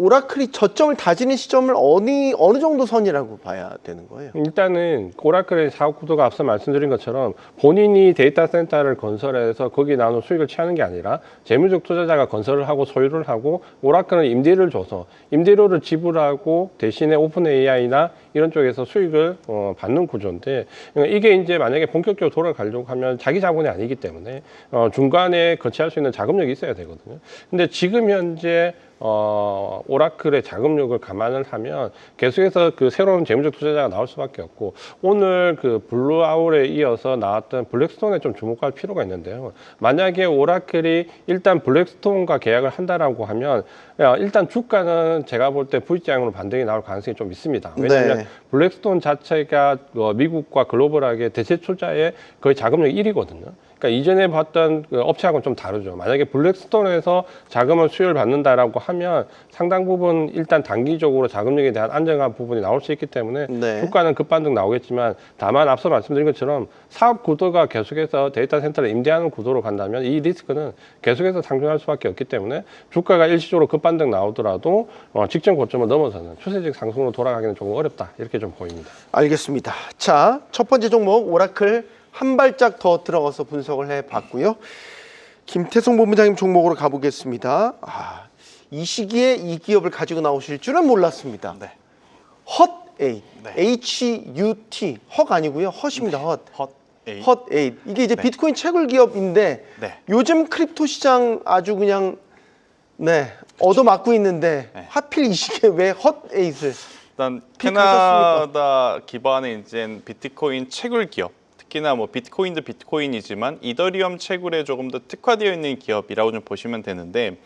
오라클이 저점을 다지는 시점을 어느 정도 선이라고 봐야 되는 거예요? 일단은 오라클의 사업 구도가 앞서 말씀드린 것처럼 본인이 데이터 센터를 건설해서 거기 나오는 수익을 취하는 게 아니라 재무적 투자자가 건설을 하고 소유를 하고 오라클은 임대료를 줘서 임대료를 지불하고 대신에 오픈 AI나 이런 쪽에서 수익을 받는 구조인데 이게 이제 만약에 본격적으로 돌아가려고 하면 자기 자본이 아니기 때문에 중간에 거치할 수 있는 자금력이 있어야 되거든요. 근데 지금 현재 오라클의 자금력을 감안을 하면 계속해서 그 새로운 재무적 투자자가 나올 수밖에 없고 오늘 그 블루아울에 이어서 나왔던 블랙스톤에 좀 주목할 필요가 있는데요. 만약에 오라클이 일단 블랙스톤과 계약을 한다라고 하면 일단 주가는 제가 볼 때 V자형으로 반등이 나올 가능성이 좀 있습니다. 왜냐하면 블랙스톤 자체가 미국과 글로벌하게 대체 투자의 거의 자금력 1위거든요. 그러니까 이전에 봤던 그 업체하고는 좀 다르죠. 만약에 블랙스톤에서 자금을 수요를 받는다라고 하면 상당 부분 일단 단기적으로 자금력에 대한 안정한 부분이 나올 수 있기 때문에 주가는 급반등 나오겠지만 다만 앞서 말씀드린 것처럼 사업 구도가 계속해서 데이터 센터를 임대하는 구도로 간다면 이 리스크는 계속해서 상승할 수밖에 없기 때문에 주가가 일시적으로 급반등 나오더라도 직전 고점을 넘어서는 추세적 상승으로 돌아가기는 조금 어렵다 이렇게 좀 보입니다. 알겠습니다. 자, 첫 번째 종목 오라클 한 발짝 더 들어가서 분석을 해봤고요. 김태성 본부장님 종목으로 가보겠습니다. 이 시기에 이 기업을 가지고 나오실 줄은 몰랐습니다. 헛8 HUT 헛 아니고요. 헛입니다. 헛. 헛8 이게 이제 비트코인 채굴 기업인데 요즘 크립토 시장 아주 그냥 얻어맞고 있는데 하필 이 시기에 왜 헛8을 일단 캐나다 기반의 이제 비트코인 채굴 기업, 특히나 뭐 비트코인도 비트코인이지만 이더리움 채굴에 조금 더 특화되어 있는 기업이라고 좀 보시면 되는데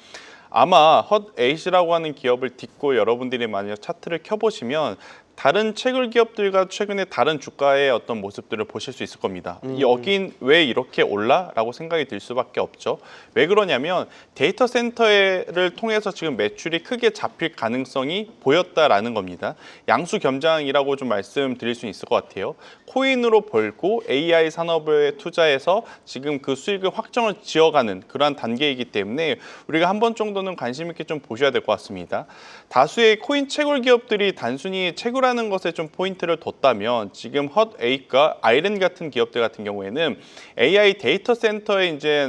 아마 헛8이라고 하는 기업을 딛고 여러분들이 만약 차트를 켜보시면 다른 채굴 기업들과 최근에 다른 주가의 어떤 모습들을 보실 수 있을 겁니다. 여긴 왜 이렇게 올라? 라고 생각이 들 수밖에 없죠. 왜 그러냐면 데이터 센터를 통해서 지금 매출이 크게 잡힐 가능성이 보였다라는 겁니다. 양수 겸장이라고 좀 말씀드릴 수 있을 것 같아요. 코인으로 벌고 AI 산업에 투자해서 지금 그 수익을 확정을 지어가는 그러한 단계이기 때문에 우리가 한 번 정도는 관심 있게 좀 보셔야 될 것 같습니다. 다수의 코인 채굴 기업들이 단순히 채굴하는 것에 좀 포인트를 뒀다면 지금 헛8과 아이렌 같은 기업들 같은 경우에는 AI 데이터 센터에 이제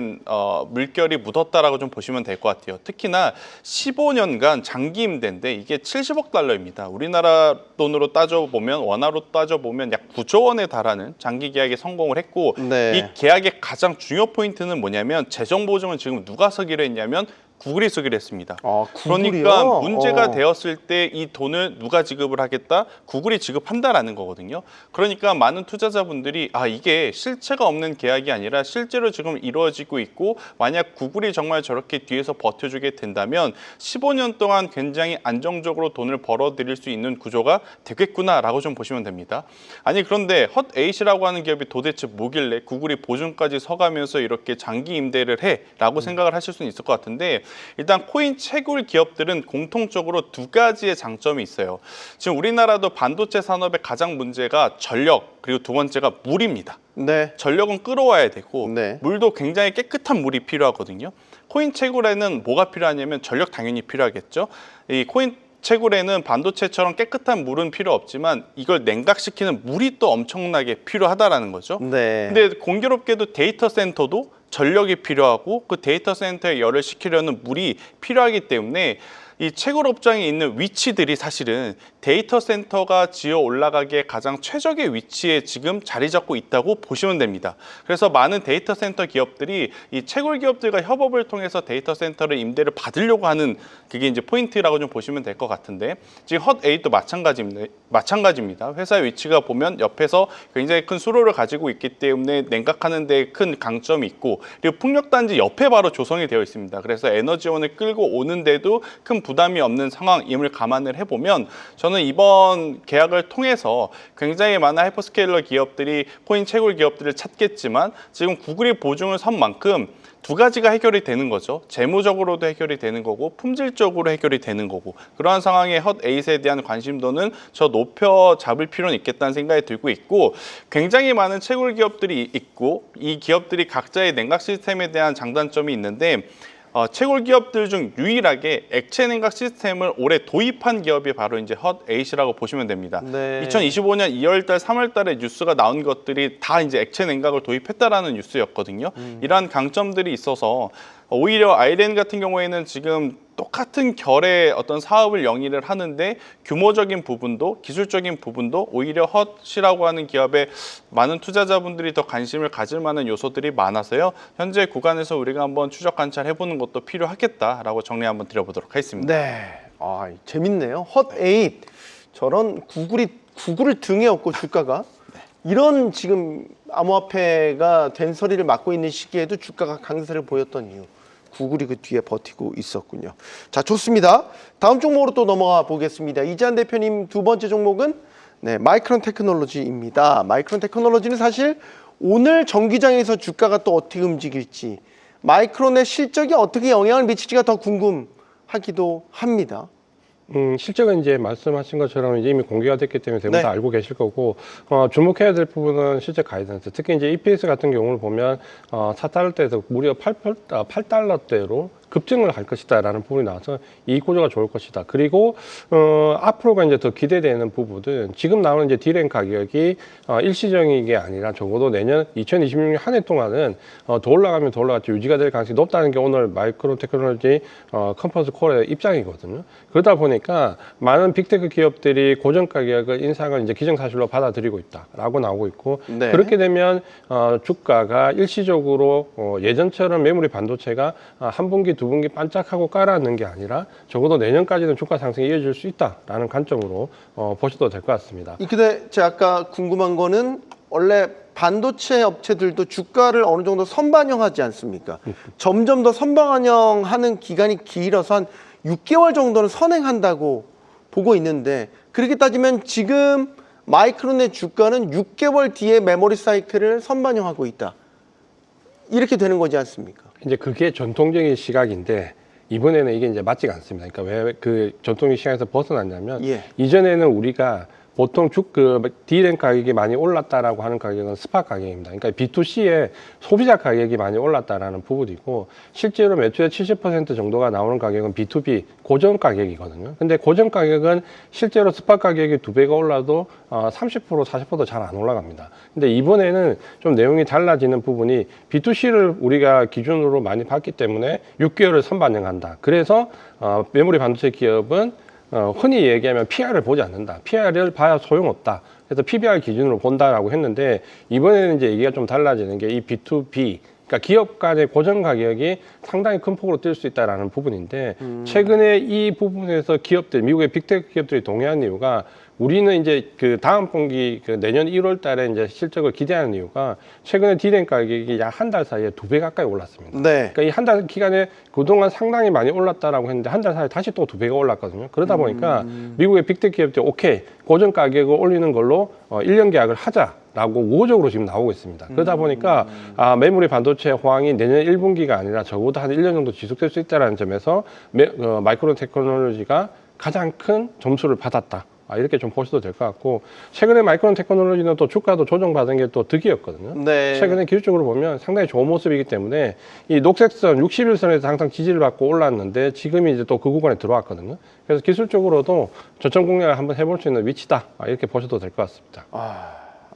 물결이 묻었다라고 좀 보시면 될 것 같아요. 특히나 15년간 장기 임대인데 이게 70억 달러입니다. 우리나라 돈으로 따져보면 원화로 따져보면 약 9조 원에 달하는 장기 계약에 성공을 했고 이 계약의 가장 중요 포인트는 뭐냐면 재정 보증은 지금 누가 서기로 했냐면 구글이 쓰기로 했습니다. 그러니까 문제가 되었을 때 이 돈을 누가 지급을 하겠다? 구글이 지급한다라는 거거든요. 그러니까 많은 투자자분들이 이게 실체가 없는 계약이 아니라 실제로 지금 이루어지고 있고 만약 구글이 정말 저렇게 뒤에서 버텨주게 된다면 15년 동안 굉장히 안정적으로 돈을 벌어들일 수 있는 구조가 되겠구나라고 좀 보시면 됩니다. 아니 그런데 헛8이라고 하는 기업이 도대체 뭐길래 구글이 보증까지 서가면서 이렇게 장기 임대를 해라고 생각을 하실 수는 있을 것 같은데 일단 코인 채굴 기업들은 공통적으로 두 가지의 장점이 있어요. 지금 우리나라도 반도체 산업의 가장 문제가 전력 그리고 두 번째가 물입니다. 전력은 끌어와야 되고 물도 굉장히 깨끗한 물이 필요하거든요. 코인 채굴에는 뭐가 필요하냐면 전력 당연히 필요하겠죠. 이 코인 채굴에는 반도체처럼 깨끗한 물은 필요 없지만 이걸 냉각시키는 물이 또 엄청나게 필요하다라는 거죠. 근데 공교롭게도 데이터 센터도 전력이 필요하고 그 데이터 센터에 열을 식히려는 물이 필요하기 때문에 이 채굴 업장에 있는 위치들이 사실은 데이터 센터가 지어 올라가기에 가장 최적의 위치에 지금 자리 잡고 있다고 보시면 됩니다. 그래서 많은 데이터 센터 기업들이 이 채굴 기업들과 협업을 통해서 데이터 센터를 임대를 받으려고 하는 그게 이제 포인트라고 좀 보시면 될 것 같은데 지금 헛8도 마찬가지입니다. 회사의 위치가 보면 옆에서 굉장히 큰 수로를 가지고 있기 때문에 냉각하는 데 큰 강점이 있고 그리고 풍력단지 옆에 바로 조성이 되어 있습니다. 그래서 에너지원을 끌고 오는데도 큰 부담이 없는 상황임을 감안을 해보면 저는 이번 계약을 통해서 굉장히 많은 하이퍼스케일러 기업들이 코인 채굴 기업들을 찾겠지만 지금 구글이 보증을 선 만큼 두 가지가 해결이 되는 거죠. 재무적으로도 해결이 되는 거고 품질적으로 해결이 되는 거고 그러한 상황에 헛8에 대한 관심도는 저 높여 잡을 필요는 있겠다는 생각이 들고 있고 굉장히 많은 채굴 기업들이 있고 이 기업들이 각자의 냉각 시스템에 대한 장단점이 있는데 채굴 기업들 중 유일하게 액체 냉각 시스템을 올해 도입한 기업이 바로 이제 헛8이라고 보시면 됩니다. 네. 2025년 2월달, 3월달에 뉴스가 나온 것들이 다 이제 액체 냉각을 도입했다라는 뉴스였거든요. 이러한 강점들이 있어서 오히려 아이렌 같은 경우에는 지금 똑같은 결의 어떤 사업을 영위를 하는데 규모적인 부분도 기술적인 부분도 오히려 헛이라고 하는 기업에 많은 투자자분들이 더 관심을 가질 만한 요소들이 많아서요. 현재 구간에서 우리가 한번 추적 관찰해보는 것도 필요하겠다라고 정리 한번 드려보도록 하겠습니다. 네. 아, 재밌네요. 헛8 저런 구글을 등에 업고 주가가 이런 지금 암호화폐가 된서리를 맡고 있는 시기에도 주가가 강세를 보였던 이유. 구글이 그 뒤에 버티고 있었군요. 자, 좋습니다. 다음 종목으로 또 넘어가 보겠습니다. 이재한 대표님 두 번째 종목은 마이크론 테크놀로지입니다. 마이크론 테크놀로지는 사실 오늘 정기장에서 주가가 또 어떻게 움직일지 마이크론의 실적이 어떻게 영향을 미칠지가 더 궁금하기도 합니다. 실적은 이제 말씀하신 것처럼 이제 이미 공개가 됐기 때문에 대부분 네. 다 알고 계실 거고 주목해야 될 부분은 실적 가이던스. 특히 이제 EPS 같은 경우를 보면 4달러대에서 무려 8달러대로 급증을 할 것이다라는 부분이 나와서 이익 구조가 좋을 것이다. 그리고 앞으로가 이제 더 기대되는 부분은 지금 나오는 이제 디램 가격이 일시적인 게 아니라 적어도 내년 2026년 한 해 동안은 더 올라가면 더 올라갔지 유지가 될 가능성이 높다는 게 오늘 마이크론 테크놀로지 컨퍼런스 콜의 입장이거든요. 그러다 보니까 많은 빅테크 기업들이 고정 가격을 인상을 이제 기정사실로 받아들이고 있다라고 나오고 있고 네. 그렇게 되면 주가가 일시적으로 예전처럼 메모리 반도체가 한 분기 두 분기 반짝하고 깔아앉는 게 아니라 적어도 내년까지는 주가 상승이 이어질 수 있다라는 관점으로 보셔도 될 것 같습니다. 근데 제가 아까 궁금한 거는 원래 반도체 업체들도 주가를 어느 정도 선반영하지 않습니까? 점점 더 선반영하는 기간이 길어서 한 6개월 정도는 선행한다고 보고 있는데 그렇게 따지면 지금 마이크론의 주가는 6개월 뒤에 메모리 사이클을 선반영하고 있다. 이렇게 되는 거지 않습니까? 이제 그게 전통적인 시각인데 이번에는 이게 이제 맞지가 않습니다. 그러니까 왜 그 전통적인 시각에서 벗어났냐면 예. 이전에는 우리가 보통 D램 가격이 많이 올랐다라고 하는 가격은 스팟 가격입니다. 그러니까 B2C의 소비자 가격이 많이 올랐다라는 부분이고 실제로 매출의 70% 정도가 나오는 가격은 B2B 고정 가격이거든요. 근데 고정 가격은 실제로 스팟 가격이 2배가 올라도 30% 40%도 잘 안 올라갑니다. 근데 이번에는 좀 내용이 달라지는 부분이 B2C를 우리가 기준으로 많이 봤기 때문에 6개월을 선반영한다. 그래서 메모리 반도체 기업은 흔히 얘기하면 PR을 보지 않는다. PR을 봐야 소용없다. 그래서 PBR 기준으로 본다라고 했는데 이번에는 이제 얘기가 좀 달라지는 게 이 B2B 그러니까 기업 간의 고정 가격이 상당히 큰 폭으로 뛸 수 있다라는 부분인데 최근에 이 부분에서 기업들 미국의 빅테크 기업들이 동의한 이유가 우리는 이제 그 다음 분기 내년 1월 달에 이제 실적을 기대하는 이유가 최근에 D램 가격이 약 한 달 사이에 2배 가까이 올랐습니다. 네. 그러니까 이 한 달 기간에 그동안 상당히 많이 올랐다라고 했는데 한 달 사이에 다시 또 2배가 올랐거든요. 그러다 보니까 미국의 빅테크 기업들이 오케이 고정 가격을 올리는 걸로 1년 계약을 하자라고 우호적으로 지금 나오고 있습니다. 그러다 보니까 메모리 반도체 호황이 내년 1분기가 아니라 적어도 한 1년 정도 지속될 수 있다는 점에서 마이크론 테크놀로지가 가장 큰 점수를 받았다. 이렇게 좀 보셔도 될 것 같고 최근에 마이크론 테크놀로지는 또 주가도 조정받은 게 또 득이었거든요. 네. 최근에 기술적으로 보면 상당히 좋은 모습이기 때문에 이 녹색선 61선에서 항상 지지를 받고 올랐는데 지금이 이제 또 그 구간에 들어왔거든요. 그래서 기술적으로도 저점 공략을 한번 해볼 수 있는 위치다. 이렇게 보셔도 될 것 같습니다.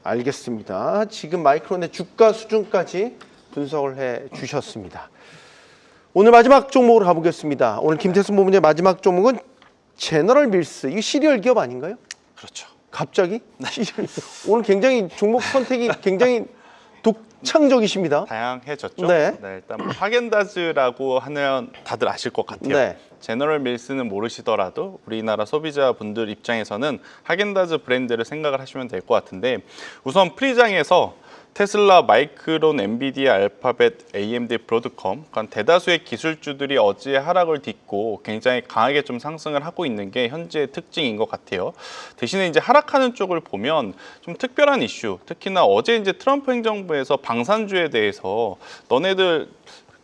알겠습니다. 지금 마이크론의 주가 수준까지 분석을 해 주셨습니다. 오늘 마지막 종목으로 가보겠습니다. 오늘 김태순 본부장의 마지막 종목은 제너럴 밀스. 이거 시리얼 기업 아닌가요? 그렇죠. 갑자기? 시리얼. 오늘 굉장히 종목 선택이 굉장히 독창적이십니다. 다양해졌죠. 네. 일단 뭐 하겐다즈라고 하면 다들 아실 것 같아요. 네. 제너럴 밀스는 모르시더라도 우리나라 소비자분들 입장에서는 하겐다즈 브랜드를 생각을 하시면 될 것 같은데 우선 프리장에서 테슬라, 마이크론, 엔비디아, 알파벳, AMD, 브로드컴, 그러니까 대다수의 기술주들이 어제 하락을 딛고 굉장히 강하게 좀 상승을 하고 있는 게 현재의 특징인 것 같아요. 대신에 이제 하락하는 쪽을 보면 좀 특별한 이슈, 특히나 어제 이제 트럼프 행정부에서 방산주에 대해서 너네들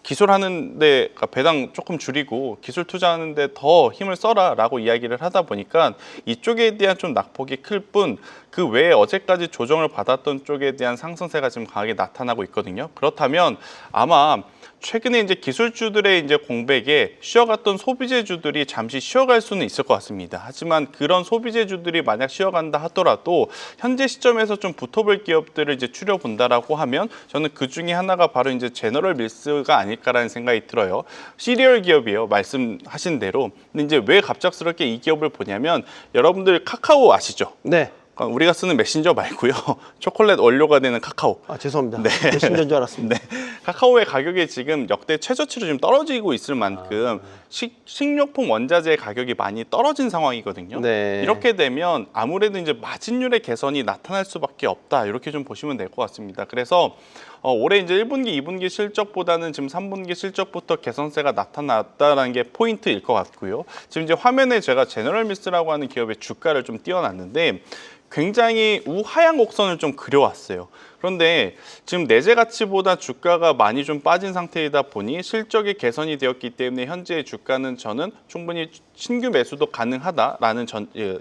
기술하는데 배당 조금 줄이고 기술 투자하는데 더 힘을 써라라고 이야기를 하다 보니까 이쪽에 대한 좀 낙폭이 클 뿐 그 외에 어제까지 조정을 받았던 쪽에 대한 상승세가 지금 강하게 나타나고 있거든요. 그렇다면 아마 최근에 이제 기술주들의 이제 공백에 쉬어갔던 소비재주들이 잠시 쉬어갈 수는 있을 것 같습니다. 하지만 그런 소비재주들이 만약 쉬어간다 하더라도 현재 시점에서 좀 붙어볼 기업들을 이제 추려본다라고 하면 저는 그 중에 하나가 바로 이제 제너럴 밀스가 아닐까라는 생각이 들어요. 시리얼 기업이에요. 말씀하신 대로. 근데 이제 왜 갑작스럽게 이 기업을 보냐면 여러분들 카카오 아시죠? 네. 그러니까 우리가 쓰는 메신저 말고요. 초콜릿 원료가 되는 카카오. 아, 죄송합니다. 네. 메신저인 줄 알았습니다. 네. 카카오의 가격이 지금 역대 최저치로 좀 떨어지고 있을 만큼 식료품 원자재 가격이 많이 떨어진 상황이거든요. 네. 이렇게 되면 아무래도 이제 마진율의 개선이 나타날 수밖에 없다. 이렇게 좀 보시면 될 것 같습니다. 그래서 올해 이제 1분기, 2분기 실적보다는 지금 3분기 실적부터 개선세가 나타났다는 게 포인트일 것 같고요. 지금 이제 화면에 제가 제너럴 밀스라고 하는 기업의 주가를 좀 띄워놨는데 굉장히 우하향 곡선을 좀 그려왔어요. 그런데 지금 내재 가치보다 주가가 많이 좀 빠진 상태이다 보니 실적이 개선이 되었기 때문에 현재의 주가는 저는 충분히 신규 매수도 가능하다라는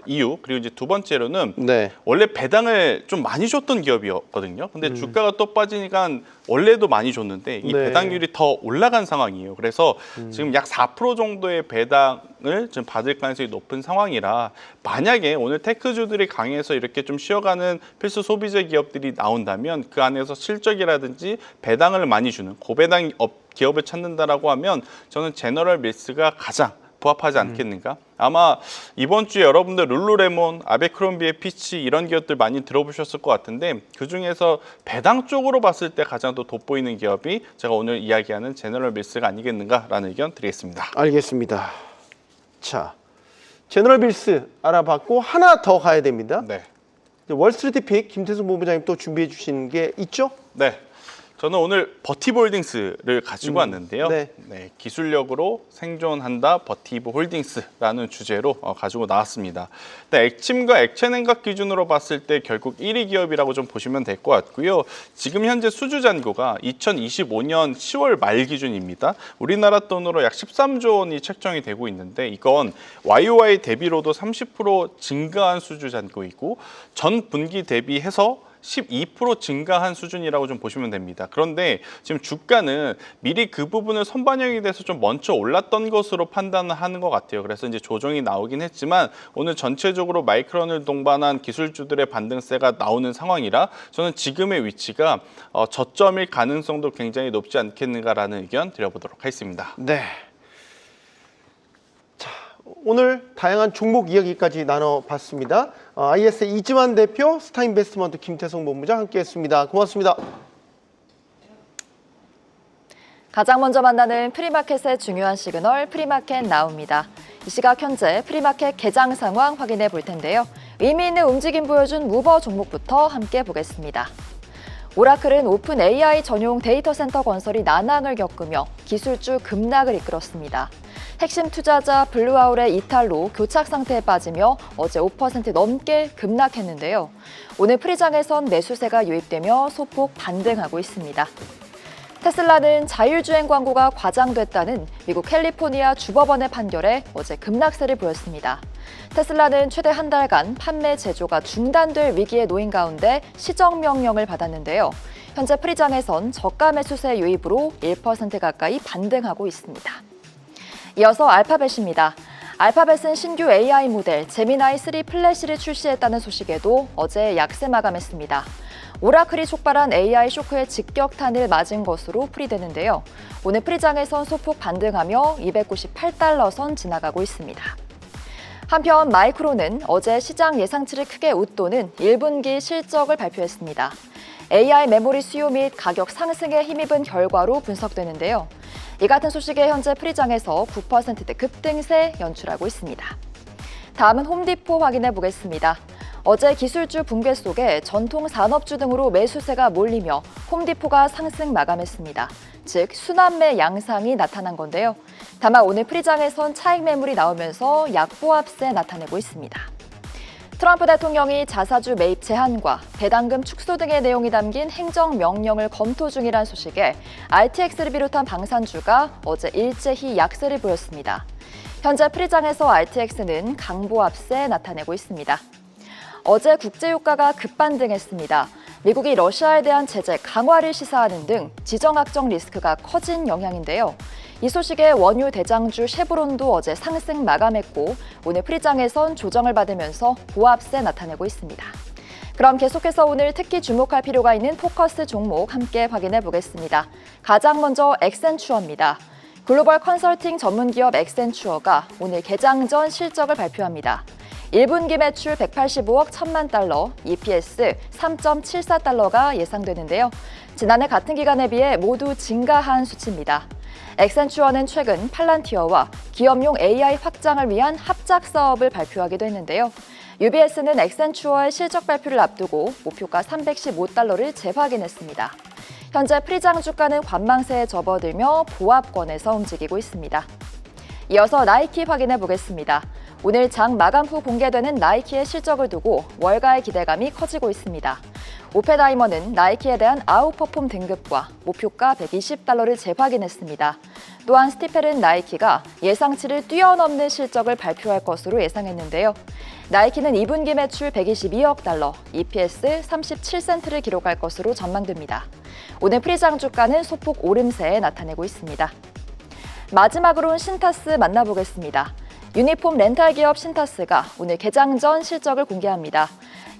이유. 그리고 이제 두 번째로는 네. 원래 배당을 좀 많이 줬던 기업이었거든요. 근데 주가가 또 빠지니까 원래도 많이 줬는데 이 네. 배당률이 더 올라간 상황이에요. 그래서 지금 약 4% 정도의 배당을 지금 받을 가능성이 높은 상황이라 만약에 오늘 테크주들이 강해서 이렇게 좀 쉬어가는 필수 소비재 기업들이 나온다면 그 안에서 실적이라든지 배당을 많이 주는 고배당 기업을 찾는다라고 하면 저는 제너럴 밀스가 가장 부합하지 않겠는가? 아마 이번 주에 여러분들 룰루레몬, 아베크롬비의 피치 이런 기업들 많이 들어보셨을 것 같은데 그중에서 배당 쪽으로 봤을 때 가장 더 돋보이는 기업이 제가 오늘 이야기하는 제너럴 밀스가 아니겠는가라는 의견 드리겠습니다. 알겠습니다. 자, 제너럴 밀스 알아봤고 하나 더 가야 됩니다. 네. 월스트리트 픽 김태승 본부장님 또 준비해 주신 게 있죠? 네. 저는 오늘 버티브 홀딩스를 가지고 왔는데요. 네. 네, 기술력으로 생존한다 버티브 홀딩스라는 주제로 가지고 나왔습니다. 근데 액침과 액체냉각 기준으로 봤을 때 결국 1위 기업이라고 좀 보시면 될 것 같고요. 지금 현재 수주 잔고가 2025년 10월 말 기준입니다. 우리나라 돈으로 약 13조 원이 책정이 되고 있는데 이건 YOY 대비로도 30% 증가한 수주 잔고이고 전 분기 대비해서 12% 증가한 수준이라고 좀 보시면 됩니다. 그런데 지금 주가는 미리 그 부분을 선반영이 돼서 좀 먼저 올랐던 것으로 판단을 하는 것 같아요. 그래서 이제 조정이 나오긴 했지만 오늘 전체적으로 마이크론을 동반한 기술주들의 반등세가 나오는 상황이라 저는 지금의 위치가 저점일 가능성도 굉장히 높지 않겠는가라는 의견 드려보도록 하겠습니다. 네. 자, 오늘 다양한 종목 이야기까지 나눠봤습니다. IS 이지만 대표, 스타인베스트먼트 김태성 본부장 함께했습니다. 고맙습니다. 가장 먼저 만나는 프리마켓의 중요한 시그널 프리마켓 나옵니다. 이 시각 현재 프리마켓 개장 상황 확인해 볼 텐데요. 의미 있는 움직임 보여준 무버 종목부터 함께 보겠습니다. 오라클은 오픈 AI 전용 데이터 센터 건설이 난항을 겪으며 기술주 급락을 이끌었습니다. 핵심 투자자 블루아울의 이탈로 교착 상태에 빠지며 어제 5% 넘게 급락했는데요. 오늘 프리장에선 매수세가 유입되며 소폭 반등하고 있습니다. 테슬라는 자율주행 광고가 과장됐다는 미국 캘리포니아 주법원의 판결에 어제 급락세를 보였습니다. 테슬라는 최대 한 달간 판매 제조가 중단될 위기에 놓인 가운데 시정 명령을 받았는데요. 현재 프리장에선 저가 매수세 유입으로 1% 가까이 반등하고 있습니다. 이어서 알파벳입니다. 알파벳은 신규 AI 모델 제미나이 3 플래시를 출시했다는 소식에도 어제 약세 마감했습니다. 오라클이 촉발한 AI 쇼크의 직격탄을 맞은 것으로 풀이되는데요. 오늘 프리장에선 소폭 반등하며 298달러 선 지나가고 있습니다. 한편 마이크론은 어제 시장 예상치를 크게 웃도는 1분기 실적을 발표했습니다. AI 메모리 수요 및 가격 상승에 힘입은 결과로 분석되는데요. 이 같은 소식에 현재 프리장에서 9%대 급등세 연출하고 있습니다. 다음은 홈디포 확인해 보겠습니다. 어제 기술주 붕괴 속에 전통 산업주 등으로 매수세가 몰리며 홈디포가 상승 마감했습니다. 즉 순환매 양상이 나타난 건데요. 다만 오늘 프리장에선 차익 매물이 나오면서 약보합세 나타내고 있습니다. 트럼프 대통령이 자사주 매입 제한과 배당금 축소 등의 내용이 담긴 행정명령을 검토 중이라는 소식에 RTX를 비롯한 방산주가 어제 일제히 약세를 보였습니다. 현재 프리장에서 RTX는 강보합세 나타내고 있습니다. 어제 국제유가가 급반등했습니다. 미국이 러시아에 대한 제재 강화를 시사하는 등 지정학적 리스크가 커진 영향인데요. 이 소식에 원유 대장주 쉐보론도 어제 상승 마감했고 오늘 프리장에선 조정을 받으면서 보합세 나타내고 있습니다. 그럼 계속해서 오늘 특히 주목할 필요가 있는 포커스 종목 함께 확인해 보겠습니다. 가장 먼저 엑센추어입니다. 글로벌 컨설팅 전문기업 엑센추어가 오늘 개장 전 실적을 발표합니다. 1분기 매출 185억 1천만 달러, EPS 3.74달러가 예상되는데요. 지난해 같은 기간에 비해 모두 증가한 수치입니다. 엑센추어는 최근 팔란티어와 기업용 AI 확장을 위한 합작 사업을 발표하기도 했는데요. UBS는 엑센추어의 실적 발표를 앞두고 목표가 315달러를 재확인했습니다. 현재 프리장 주가는 관망세에 접어들며 보합권에서 움직이고 있습니다. 이어서 나이키 확인해 보겠습니다. 오늘 장 마감 후 공개되는 나이키의 실적을 두고 월가의 기대감이 커지고 있습니다. 오펜하이머는 나이키에 대한 아웃퍼폼 등급과 목표가 120달러를 재확인했습니다. 또한 스티펠은 나이키가 예상치를 뛰어넘는 실적을 발표할 것으로 예상했는데요. 나이키는 2분기 매출 122억 달러, EPS 37센트를 기록할 것으로 전망됩니다. 오늘 프리장 주가는 소폭 오름세에 나타내고 있습니다. 마지막으로는 신타스 만나보겠습니다. 유니폼 렌탈 기업 신타스가 오늘 개장 전 실적을 공개합니다.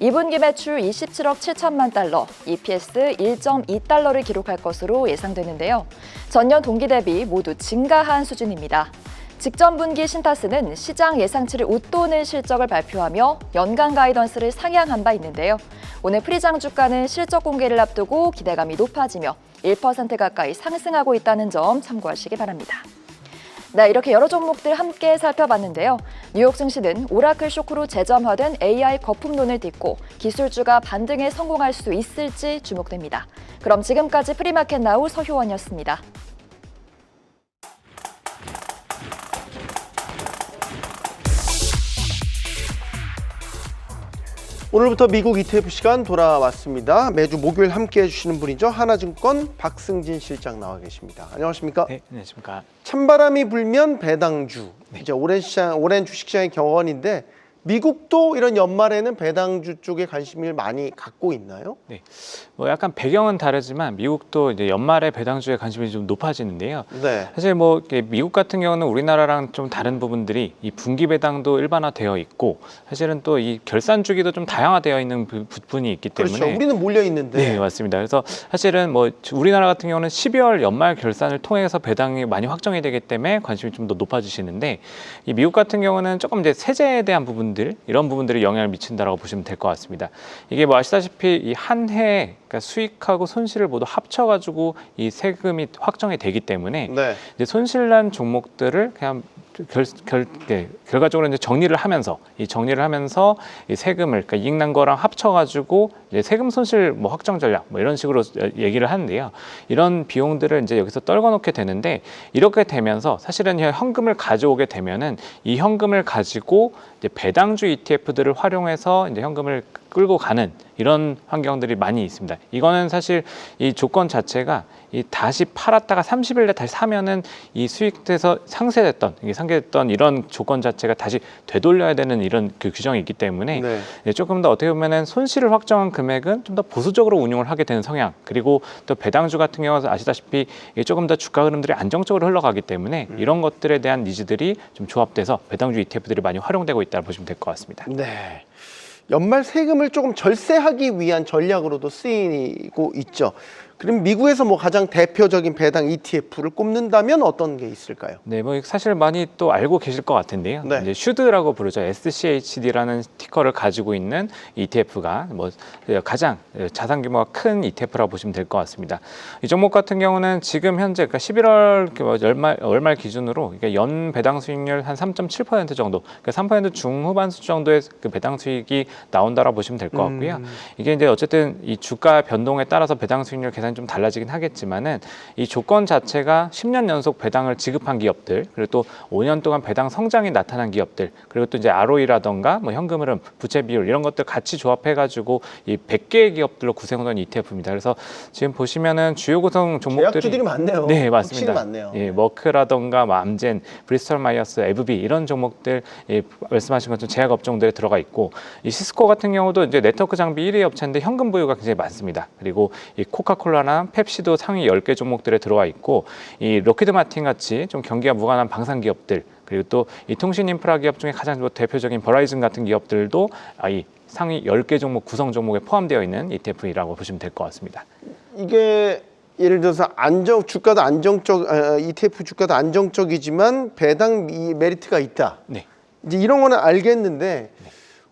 2분기 매출 27억 7천만 달러, EPS 1.2달러를 기록할 것으로 예상되는데요. 전년 동기 대비 모두 증가한 수준입니다. 직전 분기 신타스는 시장 예상치를 웃도는 실적을 발표하며 연간 가이던스를 상향한 바 있는데요. 오늘 프리장 주가는 실적 공개를 앞두고 기대감이 높아지며 1% 가까이 상승하고 있다는 점 참고하시기 바랍니다. 네, 이렇게 여러 종목들 함께 살펴봤는데요. 뉴욕 증시는 오라클 쇼크로 재점화된 AI 거품론을 딛고 기술주가 반등에 성공할 수 있을지 주목됩니다. 그럼 지금까지 프리마켓 나우 서효원이었습니다. 오늘부터 미국 ETF 시간 돌아왔습니다. 매주 목요일 함께 해주시는 분이죠. 하나증권 박승진 실장 나와 계십니다. 안녕하십니까? 네, 안녕하십니까. 찬바람이 불면 배당주. 이제 오랜 주식시장의 경험인데 미국도 이런 연말에는 배당주 쪽에 관심을 많이 갖고 있나요? 네, 뭐 약간 배경은 다르지만 미국도 이제 연말에 배당주에 관심이 좀 높아지는데요. 네. 사실 뭐 미국 같은 경우는 우리나라랑 좀 다른 부분들이 이 분기 배당도 일반화되어 있고 사실은 또 이 결산 주기도 좀 다양화되어 있는 부분이 있기 때문에 그렇죠. 우리는 몰려 있는데. 네, 맞습니다. 그래서 사실은 뭐 우리나라 같은 경우는 12월 연말 결산을 통해서 배당이 많이 확정이 되기 때문에 관심이 좀 더 높아지시는데 이 미국 같은 경우는 조금 이제 세제에 대한 부분 이런 부분들이 영향을 미친다라고 보시면 될 것 같습니다. 이게 뭐 아시다시피 이 한 해에 그러니까 수익하고 손실을 모두 합쳐가지고 이 세금이 확정이 되기 때문에 네. 이제 손실난 종목들을 그냥 결과적으로 이제 정리를 하면서 이 세금을 그러니까 이익 난 거랑 합쳐가지고 이제 세금 손실 뭐 확정 전략 뭐 이런 식으로 얘기를 하는데요. 이런 비용들을 이제 여기서 떨궈 놓게 되는데 이렇게 되면서 사실은 현금을 가져오게 되면은 이 현금을 가지고 이제 배당주 ETF들을 활용해서 이제 현금을 끌고 가는 이런 환경들이 많이 있습니다. 이거는 사실 이 조건 자체가 이 다시 팔았다가 30일 내 다시 사면은 이 수익돼서 상쇄됐던 이런 조건 자체가 다시 되돌려야 되는 이런 그 규정이 있기 때문에 네. 조금 더 어떻게 보면은 손실을 확정한 금액은 좀 더 보수적으로 운용을 하게 되는 성향, 그리고 또 배당주 같은 경우는 아시다시피 이게 조금 더 주가 흐름들이 안정적으로 흘러가기 때문에 이런 것들에 대한 니즈들이 좀 조합돼서 배당주 ETF들이 많이 활용되고 있다고 보시면 될 것 같습니다. 네. 연말 세금을 조금 절세하기 위한 전략으로도 쓰이고 있죠. 그럼 미국에서 뭐 가장 대표적인 배당 ETF를 꼽는다면 어떤 게 있을까요? 네, 뭐 사실 많이 또 알고 계실 것 같은데요. 네. 이제 슈드라고 부르죠. SCHD라는 티커를 가지고 있는 ETF가 뭐 가장 자산 규모가 큰 ETF라고 보시면 될 것 같습니다. 이 종목 같은 경우는 지금 현재 그러니까 11월 월말 기준으로 그러니까 연 배당 수익률 한 3.7% 정도, 그러니까 3% 중후반수 정도의 그 배당 수익이 나온다라고 보시면 될 것 같고요. 이게 이제 어쨌든 이 주가 변동에 따라서 배당 수익률 계산이 좀 달라지긴 하겠지만은 이 조건 자체가 10년 연속 배당을 지급한 기업들, 그리고 또 5년 동안 배당 성장이 나타난 기업들, 그리고 또 이제 ROE라던가 뭐 현금 흐름, 부채 비율 이런 것들 같이 조합해가지고 이 100개의 기업들로 구성된 ETF입니다. 그래서 지금 보시면은 주요 구성 종목들이 제약주들이 많네요. 네, 맞습니다. 확실히 많네요. 예, 머크라던가 뭐 암젠, 브리스톨 마이어스, 에브비 이런 종목들 말씀하신 것처럼 제약 업종들에 들어가 있고, 이 시스코 같은 경우도 이제 네트워크 장비 1위 업체인데 현금 보유가 굉장히 많습니다. 그리고 이 코카콜라나 펩시도 상위 10개 종목들에 들어가 있고, 이 로키드 마틴 같이 좀 경기가 무관한 방산 기업들, 그리고 또 이 통신 인프라 기업 중에 가장 대표적인 버라이즌 같은 기업들도 이 상위 10개 종목 구성 종목에 포함되어 있는 ETF라고 보시면 될 것 같습니다. 이게 예를 들어서 주가도 ETF 주가도 안정적이지만 배당 메리트가 있다. 네. 이제 이런 거는 알겠는데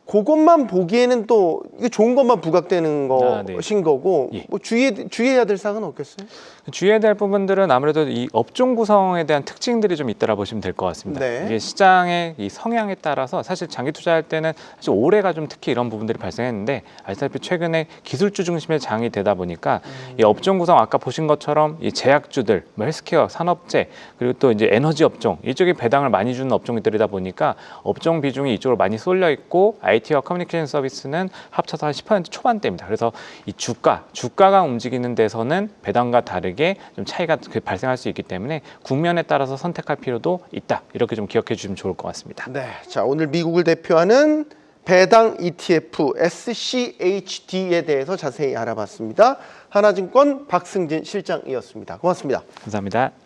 그것만 보기에는 또 이게 좋은 것만 부각되는 네. 것인 거고 예. 뭐 주의해야 될 사항은 없겠어요? 주의해야 될 부분들은 아무래도 이 업종 구성에 대한 특징들이 좀 있다라 보시면 될 것 같습니다. 네. 이게 시장의 이 성향에 따라서 사실 장기 투자할 때는 사실 올해가 좀 특히 이런 부분들이 발생했는데, 아시다시피 최근에 기술주 중심의 장이 되다 보니까 이 업종 구성 아까 보신 것처럼 이 제약주들, 뭐 헬스케어, 산업재, 그리고 또 이제 에너지 업종 이쪽에 배당을 많이 주는 업종들이다 보니까 업종 비중이 이쪽으로 많이 쏠려 있고, IT와 커뮤니케이션 서비스는 합쳐서 한 10% 초반대입니다. 그래서 이 주가가 움직이는 데서는 배당과 다르게 좀 차이가 발생할 수 있기 때문에 국면에 따라서 선택할 필요도 있다. 이렇게 좀 기억해 주시면 좋을 것 같습니다. 네. 자, 오늘 미국을 대표하는 배당 ETF SCHD에 대해서 자세히 알아봤습니다. 하나증권 박승진 실장이었습니다. 고맙습니다. 감사합니다.